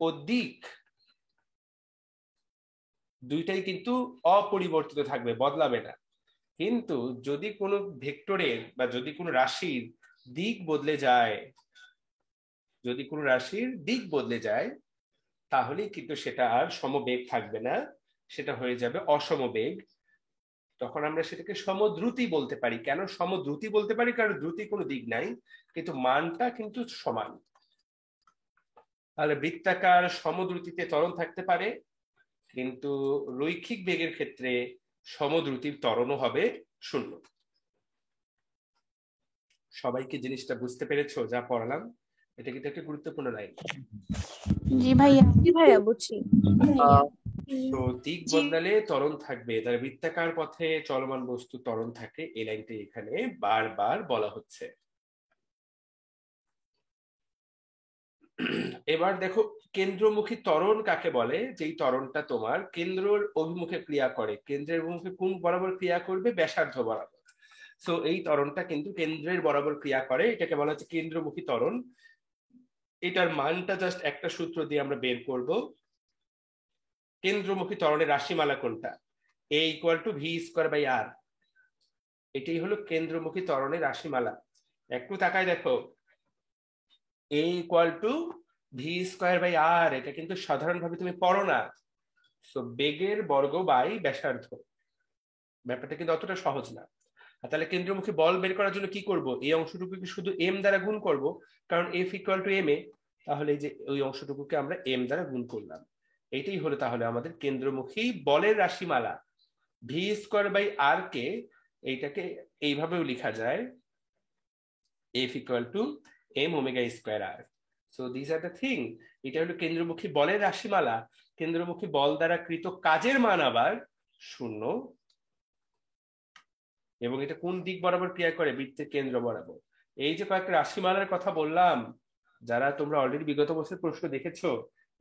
ও দিক দুইটাই কিন্তু অপরিবর্তিত থাকবে, বদলাবে না। কিন্তু যদি কোনো ভেক্টরের বা যদি কোনো রাশির দিক বদলে যায়, যদি কোনো রাশির দিক বদলে যায়, তাহলে কিন্তু সেটা আর সমবেগ থাকবে না, সেটা হয়ে যাবে অসমবেগ। তখন আমরা সেটাকে সমদ্রুতি বলতে পারি। কেন সমদ্রুতি বলতে পারি? কারণ দ্রুতি কোনো দিক নাই, কিন্তু মানটা কিন্তু সমান। তাহলে বৃত্তাকার সমদ্রুতিতে ত্বরণ থাকতে পারে, কিন্তু রৈখিক বেগের ক্ষেত্রে সমদ্রুতির ত্বরণও হবে 0। সবাইকে জিনিসটা বুঝতে পেরেছো যা পড়ালাম? এটা কিন্তু একটা গুরুত্বপূর্ণ লাইন। জি ভাইয়া। জি ভাইয়া বুঝছি। তো দিক জি বদলালে ত্বরণ থাকবে, তাহলে বৃত্তাকার পথে চলমান বস্তু ত্বরণ থাকে, এই লাইনটি এখানে বারবার বলা হচ্ছে। এবার দেখো, কেন্দ্রমুখী ত্বরণ কাকে বলে? যেই ত্বরণটা তোমার কেন্দ্রের অভিমুখে ক্রিয়া করে। কেন্দ্রের অভিমুখে কোন বরাবর ক্রিয়া করবে? ব্যাসার্ধ বরাবর। তো এই ত্বরণটা কিন্তু কেন্দ্রের বরাবর ক্রিয়া করে, এটাকে বলা হচ্ছে কেন্দ্রমুখী ত্বরণ। এটার মানটা জাস্ট একটা সূত্র দিয়ে আমরা বের করব। কেন্দ্রমুখী ত্বরণের রাশিমালা কোনটা? a = v²/r। এটাই হলো কেন্দ্রমুখী ত্বরণের রাশিমালা। একটু তাকায় দেখো, a = v²/r, এটা কিন্তু সাধারণভাবে তুমি পড়ো না। তো বেগের বর্গ বাই ব্যাসার্ধ, ব্যাপারটা কিন্তু অতটা সহজ না। তাহলে কেন্দ্রমুখী বল বের করার জন্য কি করব? এই অংশটুকুকে শুধু m দ্বারা গুণ করব, কারণ F = ma। তাহলে এই যে ওই অংশটুকুকে আমরা m দ্বারা গুণ করলাম। এটাই হলো তাহলে আমাদের কেন্দ্রমুখী বলের রাশিমালা। v²/r কে এইটাকে এইভাবেও লেখা যায়, F = mω²r। So this are the thing. এটা হলো কেন্দ্রমুখী বলের রাশিমালা। কেন্দ্রমুখী বল দ্বারা কৃত কাজের মান আবার 0, এবং এটা কোন দিক বরাবর ক্রিয়া করে? বৃত্তের কেন্দ্র বরাবর। এই যে কয়েকটা রাশিমালার কথা বললাম, যারা তোমরা অলরেডি বিগত বছর প্রশ্ন দেখেছো,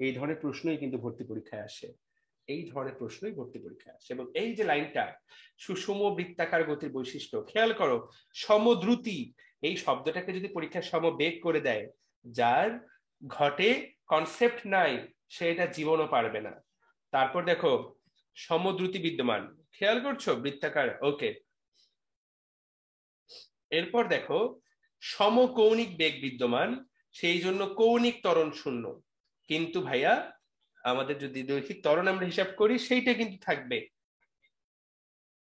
এই ধরনের প্রশ্নই কিন্তু ভর্তি পরীক্ষায় আসে, এই ধরনের প্রশ্নই ভর্তি পরীক্ষায় আসে। এবং এই যে লাইনটা, সুষম বৃত্তাকার গতির বৈশিষ্ট্য, খেয়াল করো, সমদ্রুতি এই শব্দটাকে যদি পরীক্ষায় সমবেগ করে দেয়, যার ঘটে কনসেপ্ট নাই, সে এটা জীবনও পারবে না। তারপর দেখো, সমদ্রুতি বিদ্যমান, খেয়াল করছো? বৃত্তাকার, ওকে। এরপর দেখো, সমকৌণিক বেগ বিদ্যমান, সেই জন্য কৌণিক ত্বরণ 0। কিন্তু ভাইয়া, আমাদের যদি রৈখিক ত্বরণ আমরা হিসাব করি, সেইটা কিন্তু থাকবে।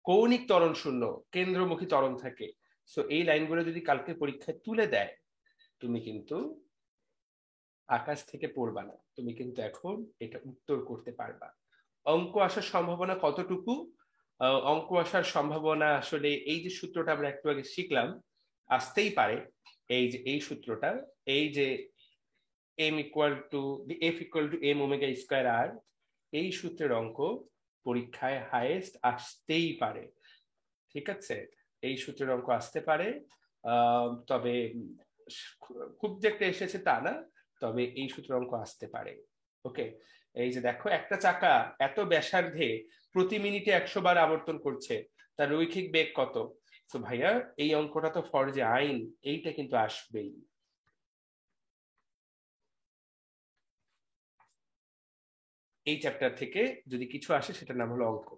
কৌণিক ত্বরণ 0, কেন্দ্রমুখী ত্বরণ থাকে। সো এই লাইনগুলো যদি কালকে পরীক্ষায় তুলে দেয়, তুমি কিন্তু আকাশ থেকে পড়বা না, তুমি কিন্তু এখন এটা উত্তর করতে পারবা। অঙ্ক আসার সম্ভাবনা কতটুকু? অঙ্ক আসার সম্ভাবনা আসলে এই যে সূত্রটা আমরা একটু আগে শিখলাম, আসতেই পারে। এই যে এই সূত্রটা, এই যে F = mω²r, এই সূত্রের অঙ্ক পরীক্ষায় হাইয়েস্ট আসতেই পারে। ঠিক আছে, এই সূত্রের অঙ্ক আসতে পারে, তবে খুব যে একটা এসেছে তা না, তবে এই সূত্রের অঙ্ক আসতে পারে। ওকে, এই যে দেখো একটা চাকা এত ব্যাসার্ধে প্রতি মিনিটে 100 বার আবর্তন করছে, তার রৈখিক বেগ কত? তো ভাইয়া এই অঙ্কটা তো ফরজে আইন, এইটা কিন্তু আসবেই। এই চ্যাপ্টার থেকে যদি কিছু আসে সেটার নাম হলো অঙ্ক,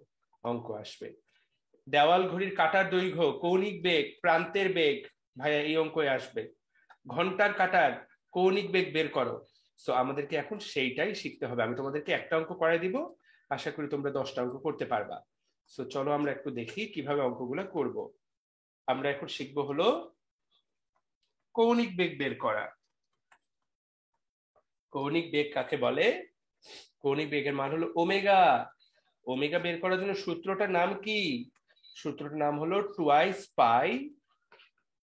অঙ্ক আসবে। দেওয়াল ঘড়ির কাঁটার দৈর্ঘ্য, কৌণিক বেগ, প্রান্তের বেগ, ভাইয়া এই অঙ্কই আসবে। ঘন্টার কাঁটার কৌণিক বেগ বের করো। তো আমাদেরকে এখন সেইটাই শিখতে হবে। আমি তোমাদেরকে একটা অঙ্ক করাই দিব, আশা করি তোমরা 10টা অঙ্ক করতে পারবা। তো চলো আমরা একটু দেখি কিভাবে অঙ্কগুলো করব। আমরা এখন শিখবো হলো কৌণিক বেগ বের করা। কৌণিক বেগ কাকে বলে? কৌণিক বেগের মান হলো ওমেগা। ওমেগা বের করার জন্য সূত্রটার নাম কি? সূত্রটার নাম হলো টুয়াইস পাই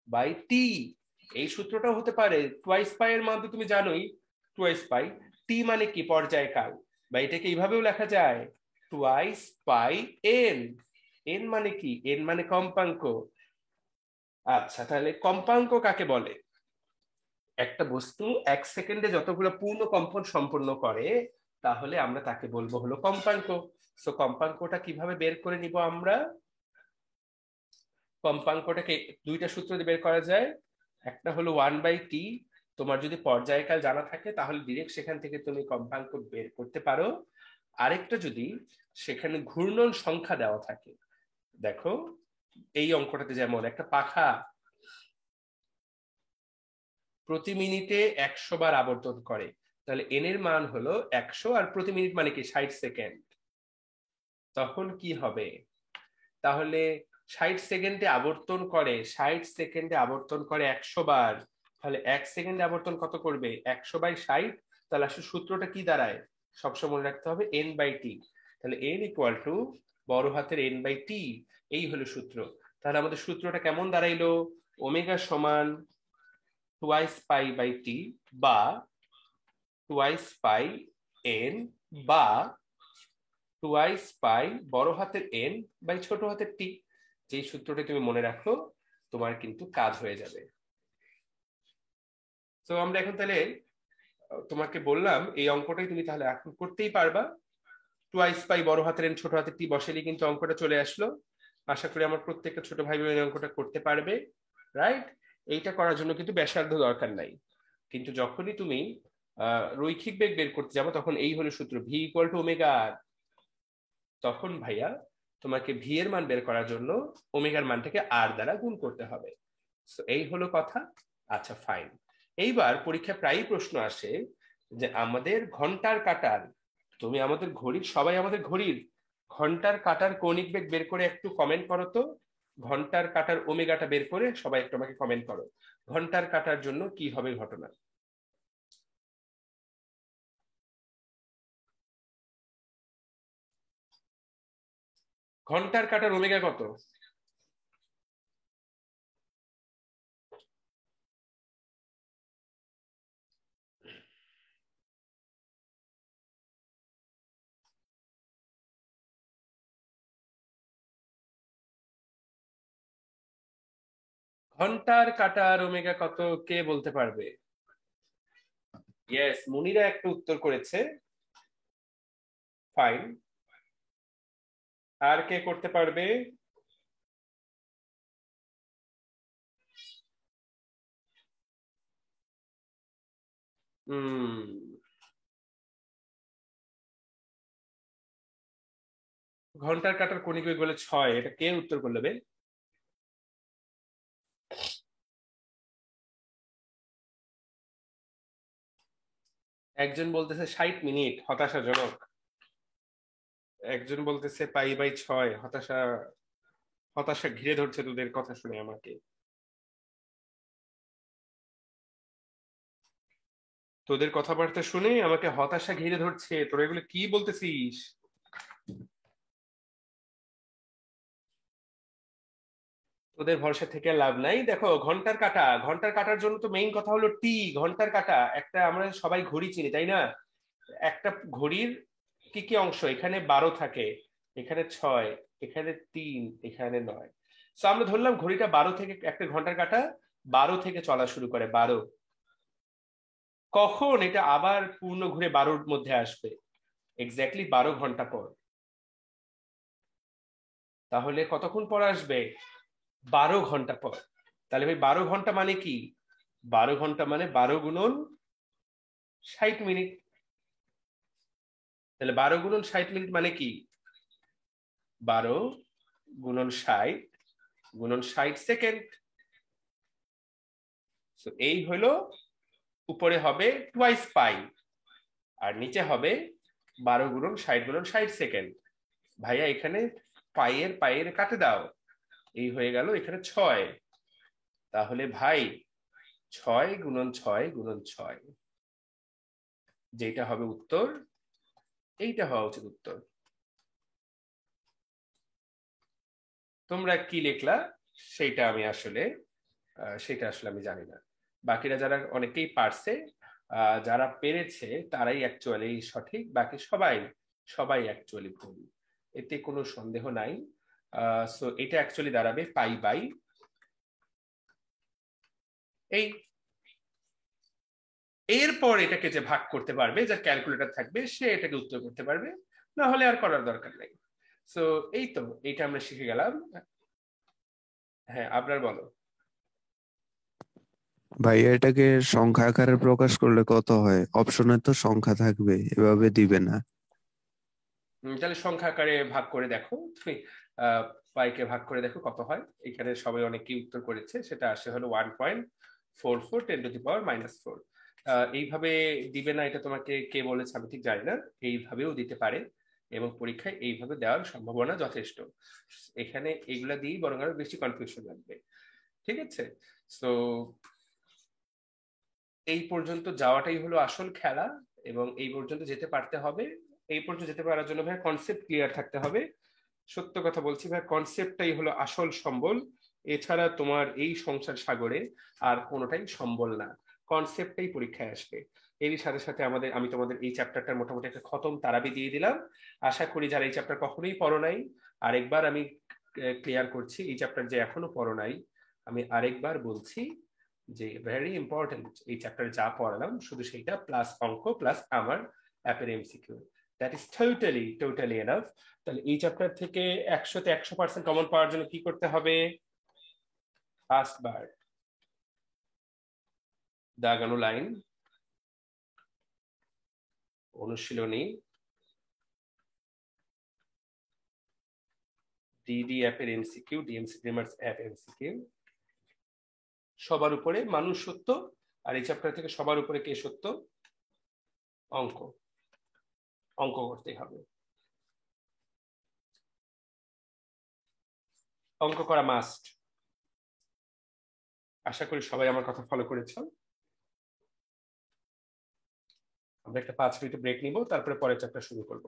বাই টি। এই সূত্রটাও হতে পারে। টুয়াইস পাই এর মান তো তুমি জানোই, টুয়াইস পাই। টি মানে কি? পর্যায়কাল। বা এটাকে এইভাবেও লেখা যায়, টুয়াইস পাই এন। এন মানে কি? এন মানে কম্পাঙ্ক। আচ্ছা, তাহলে কম্পাঙ্ক কাকে বলে? একটা বস্তু 1 সেকেন্ডে যতগুলো পূর্ণ কম্পন সম্পন্ন করে, তাহলে আমরা তাকে বলবো হলো কম্পাঙ্ক। সো কম্পাঙ্কটা কিভাবে বের করে নিব আমরা? কম্পাঙ্কটাকে দুইটা সূত্র দিয়ে বের করা যায়। একটা হলো 1/t। তোমার যদি পর্যায়কাল জানা থাকে তাহলে ডিরেক্ট সেখান থেকে তুমি কম্পাঙ্ক বের করতে পারো। আরেকটা যদি সেখানে ঘূর্ণন সংখ্যা দেওয়া থাকে, দেখো এই অঙ্কটাতে যেমন একটা পাখা প্রতি মিনিটে 100 বার আবর্তন করে, তাহলে এন এর মান হলো 100, আর প্রতি মিনিট মানে কি 60 সেকেন্ড। তখন কি হবে? তাহলে 60 সেকেন্ডে আবর্তন করে, 60 সেকেন্ডে আবর্তন করে 100 বার, তাহলে 1 সেকেন্ডে আবর্তন কত করবে? 100/60। তাহলে আসলে সূত্রটা কি দাঁড়ায়? সবসময় মনে রাখতে হবে n/t। তাহলে n ইকুয়াল টু বড় হাতের n/t, এই হলো সূত্র। তাহলে আমাদের সূত্রটা কেমন দাঁড়াইলো? ওমেগা সমান টুয়াইস পাই বাই টি, বা টুয়াইস পাই এন, বা টুয়াইস পাই বড় হাতের এন বাই ছোট হাতের টি। যে সূত্রটা তুমি মনে রাখো, তোমার কিন্তু কাজ হয়ে যাবে। তো আমরা এখন তাহলে তোমাকে বললাম এই অঙ্কটাই তুমি তাহলে এখন করতেই পারবা। টুয়াইস পাই বড় হাতের এন ছোট হাতের টি বসেলেই কিন্তু অঙ্কটা চলে আসলো। আশা করি আমার প্রত্যেকটা ছোট ভাই বোন অঙ্কটা করতে পারবে, রাইট? এইটা করার জন্য কিন্তু ব্যাসার্ধ দরকার নাই। কিন্তু যখনই তুমি রৈখিক বেগ বের করতে যাবো, তখন এই হলো সূত্র, ভি ইকুয়াল টু ওমেগা আর। তখন ভাইয়া তোমাকে ভি এর মান বের করার জন্য ওমেগার মানটাকে আর দ্বারা গুণ করতে হবে। এই হলো কথা। আচ্ছা ফাইন। এইবার পরীক্ষায় প্রায়ই প্রশ্ন আসে যে আমাদের ঘন্টার কাঁটার, তুমি আমাদের ঘড়ির, সবাই আমাদের ঘড়ির ঘন্টার কাঁটার কৌণিক বেগ বের করে একটু কমেন্ট করো তো। ঘন্টার কাঁটার ওমেগাটা বের করে সবাই একটু আমাকে কমেন্ট করো, ঘন্টার কাঁটার জন্য কি হবে ঘটনা। ঘন্টার কাঁটার ওমেগা কত? ঘন্টার কাঁটার ওমেগা কত, কে বলতে পারবে? ইয়েস, মুনিরা একটা উত্তর করেছে, ফাইন। আর কে করতে পারবে? ঘন্টার কাঁটার কৌণিক বেগ বলে 6, এটা কে উত্তর করলে বে? একজন বলতেছে 60 মিনিট, হতাশাজনক। একজন বলতেছে পাই/6, হতাশা। হতাশা ঘিরে ধরছে তোদের কথা শুনে আমাকে। তোদের কথাবার্তা শুনে আমাকে হতাশা ঘিরে ধরছে। তোরা এগুলো কি বলতেছিস? তোদের ভরসা থেকে লাভ নাই। দেখো ঘন্টার কাঁটা, ঘন্টার কাঁটার জন্য তো মেইন কথা হলো টি। ঘন্টার কাঁটা একটা, আমরা সবাই ঘড়ি চিনি তাই না? একটা ঘড়ির কি কি অংশ? এখানে 12 থাকে, এখানে 6, এখানে 3, এখানে 9। তো আমরা ধরলাম ঘড়িটা 12 থেকে, একটা ঘন্টার কাঁটা 12 থেকে চলা শুরু করে, 12। কখন এটা আবার পূর্ণ ঘুরে 12-র মধ্যে আসবে? এক্স্যাক্টলি 12 ঘন্টা পর। তাহলে কতক্ষণ পর আসবে? 12 ঘন্টা পর। তাহলে ভাই 12 ঘন্টা মানে কি? 12 ঘন্টা মানে 12 গুণন 60 মিনিট। তাহলে 12 গুণন 60 মিনিট মানে কি? 12 গুণন 60 গুণন 60 সেকেন্ড। এই হলো, উপরে হবে টুয়াইস পাই, আর নিচে হবে 12 গুণন 60 গুণন 60 সেকেন্ড। ভাইয়া এখানে পায়ের কাটে দাও, এই হয়ে গেল এখানে 6। তাহলে ভাই 6 গুণন 6 গুণন 6, যেটা হবে উত্তর, এইটা হওয়া উচিত উত্তর। তোমরা কি লিখলা সেটা আমি আসলে আমি জানি না। বাকিরা যারা অনেকেই পারছে, যারা পেরেছে তারাই অ্যাকচুয়ালি সঠিক, বাকি সবাই অ্যাকচুয়ালি ভুল, এতে কোনো সন্দেহ নাই। সো এটা অ্যাকচুয়ালি দাঁড়াবে পাই বাই এই। এরপর এটাকে যে ভাগ করতে পারবে, যার ক্যালকুলেটর থাকবে, সে এটাকে উত্তর করতে পারবে, না হলে আর করার দরকার নেই। সো এই তো, এটা আমরা শিখে গেলাম। হ্যাঁ, আপনার বলো। ভাই এটাকে সংখ্যা আকারে প্রকাশ করলে কত হয়? অপশনে তো সংখ্যা থাকবে, এভাবে দিবে না। তাহলে সংখ্যা আকারে ভাগ করে দেখো তুমি, পাইকে ভাগ করে দেখো কত হয়। এখানে সবাই অনেকেই উত্তর করেছে, সেটা আসে হলো 1.44 10⁻⁻⁴। এইভাবে দিবে না এটা তোমাকে কে বলেছে আমি ঠিক জানি না, এইভাবেও দিতে পারে, এবং পরীক্ষায় এইভাবে দেওয়ার সম্ভাবনা যথেষ্ট। এখানে এগুলা দিয়েই বরং আরো বেশি কনফিউশন লাগবে। ঠিক আছে, তো এই পর্যন্ত যাওয়াটাই হলো আসল খেলা, এবং এই পর্যন্ত যেতে পারতে হবে। এই পর্যন্ত যেতে পারার জন্য ভাই কনসেপ্ট ক্লিয়ার থাকতে হবে। সত্য কথা বলছি ভাই, কনসেপ্টটাই হলো আসল সম্বল। এছাড়া তোমার এই সংসার সাগরে আর কোনোটাই সম্বল না, কনসেপ্টটাই পরীক্ষায় আসবে। এরই সাথে সাথে আমি তোমাদের এই চ্যাপ্টারটার মোটামুটি একটা খতম তারাবি দিয়ে দিলাম। আশা করি যারা এই চ্যাপ্টার কখনোই পড়ো নাই, আরেকবার আমি ক্লিয়ার করছি, এই চ্যাপ্টার যে এখনো পড়ো নাই, আমি আরেকবার বলছি যে ভেরি ইম্পর্টেন্ট, এই চ্যাপ্টারে যা পড়ালাম শুধু সেইটা প্লাস অঙ্ক প্লাস আমার অ্যাপের MCQ, that is totally enough. তাহলে এই চ্যাপ্টার থেকে 100-তে 100% কমন পাওয়ার জন্য কি করতে হবে? ফার্স্ট বার দাগানো লাইন, অনুশীলনী, ডিডি অ্যাপের MCQ, DMC dreamers app MCQ, সবার উপরে মানুষ সত্য, আর এই চ্যাপ্টার থেকে সবার উপরে কে সত্য? অঙ্ক করতেই হবে, অঙ্ক করা মাস্ট। আশা করি সবাই আমার কথা ফলো করেছো। আমরা একটা 5 মিনিট ব্রেক নিব, তারপরে পরের চ্যাপ্টার শুরু করবো।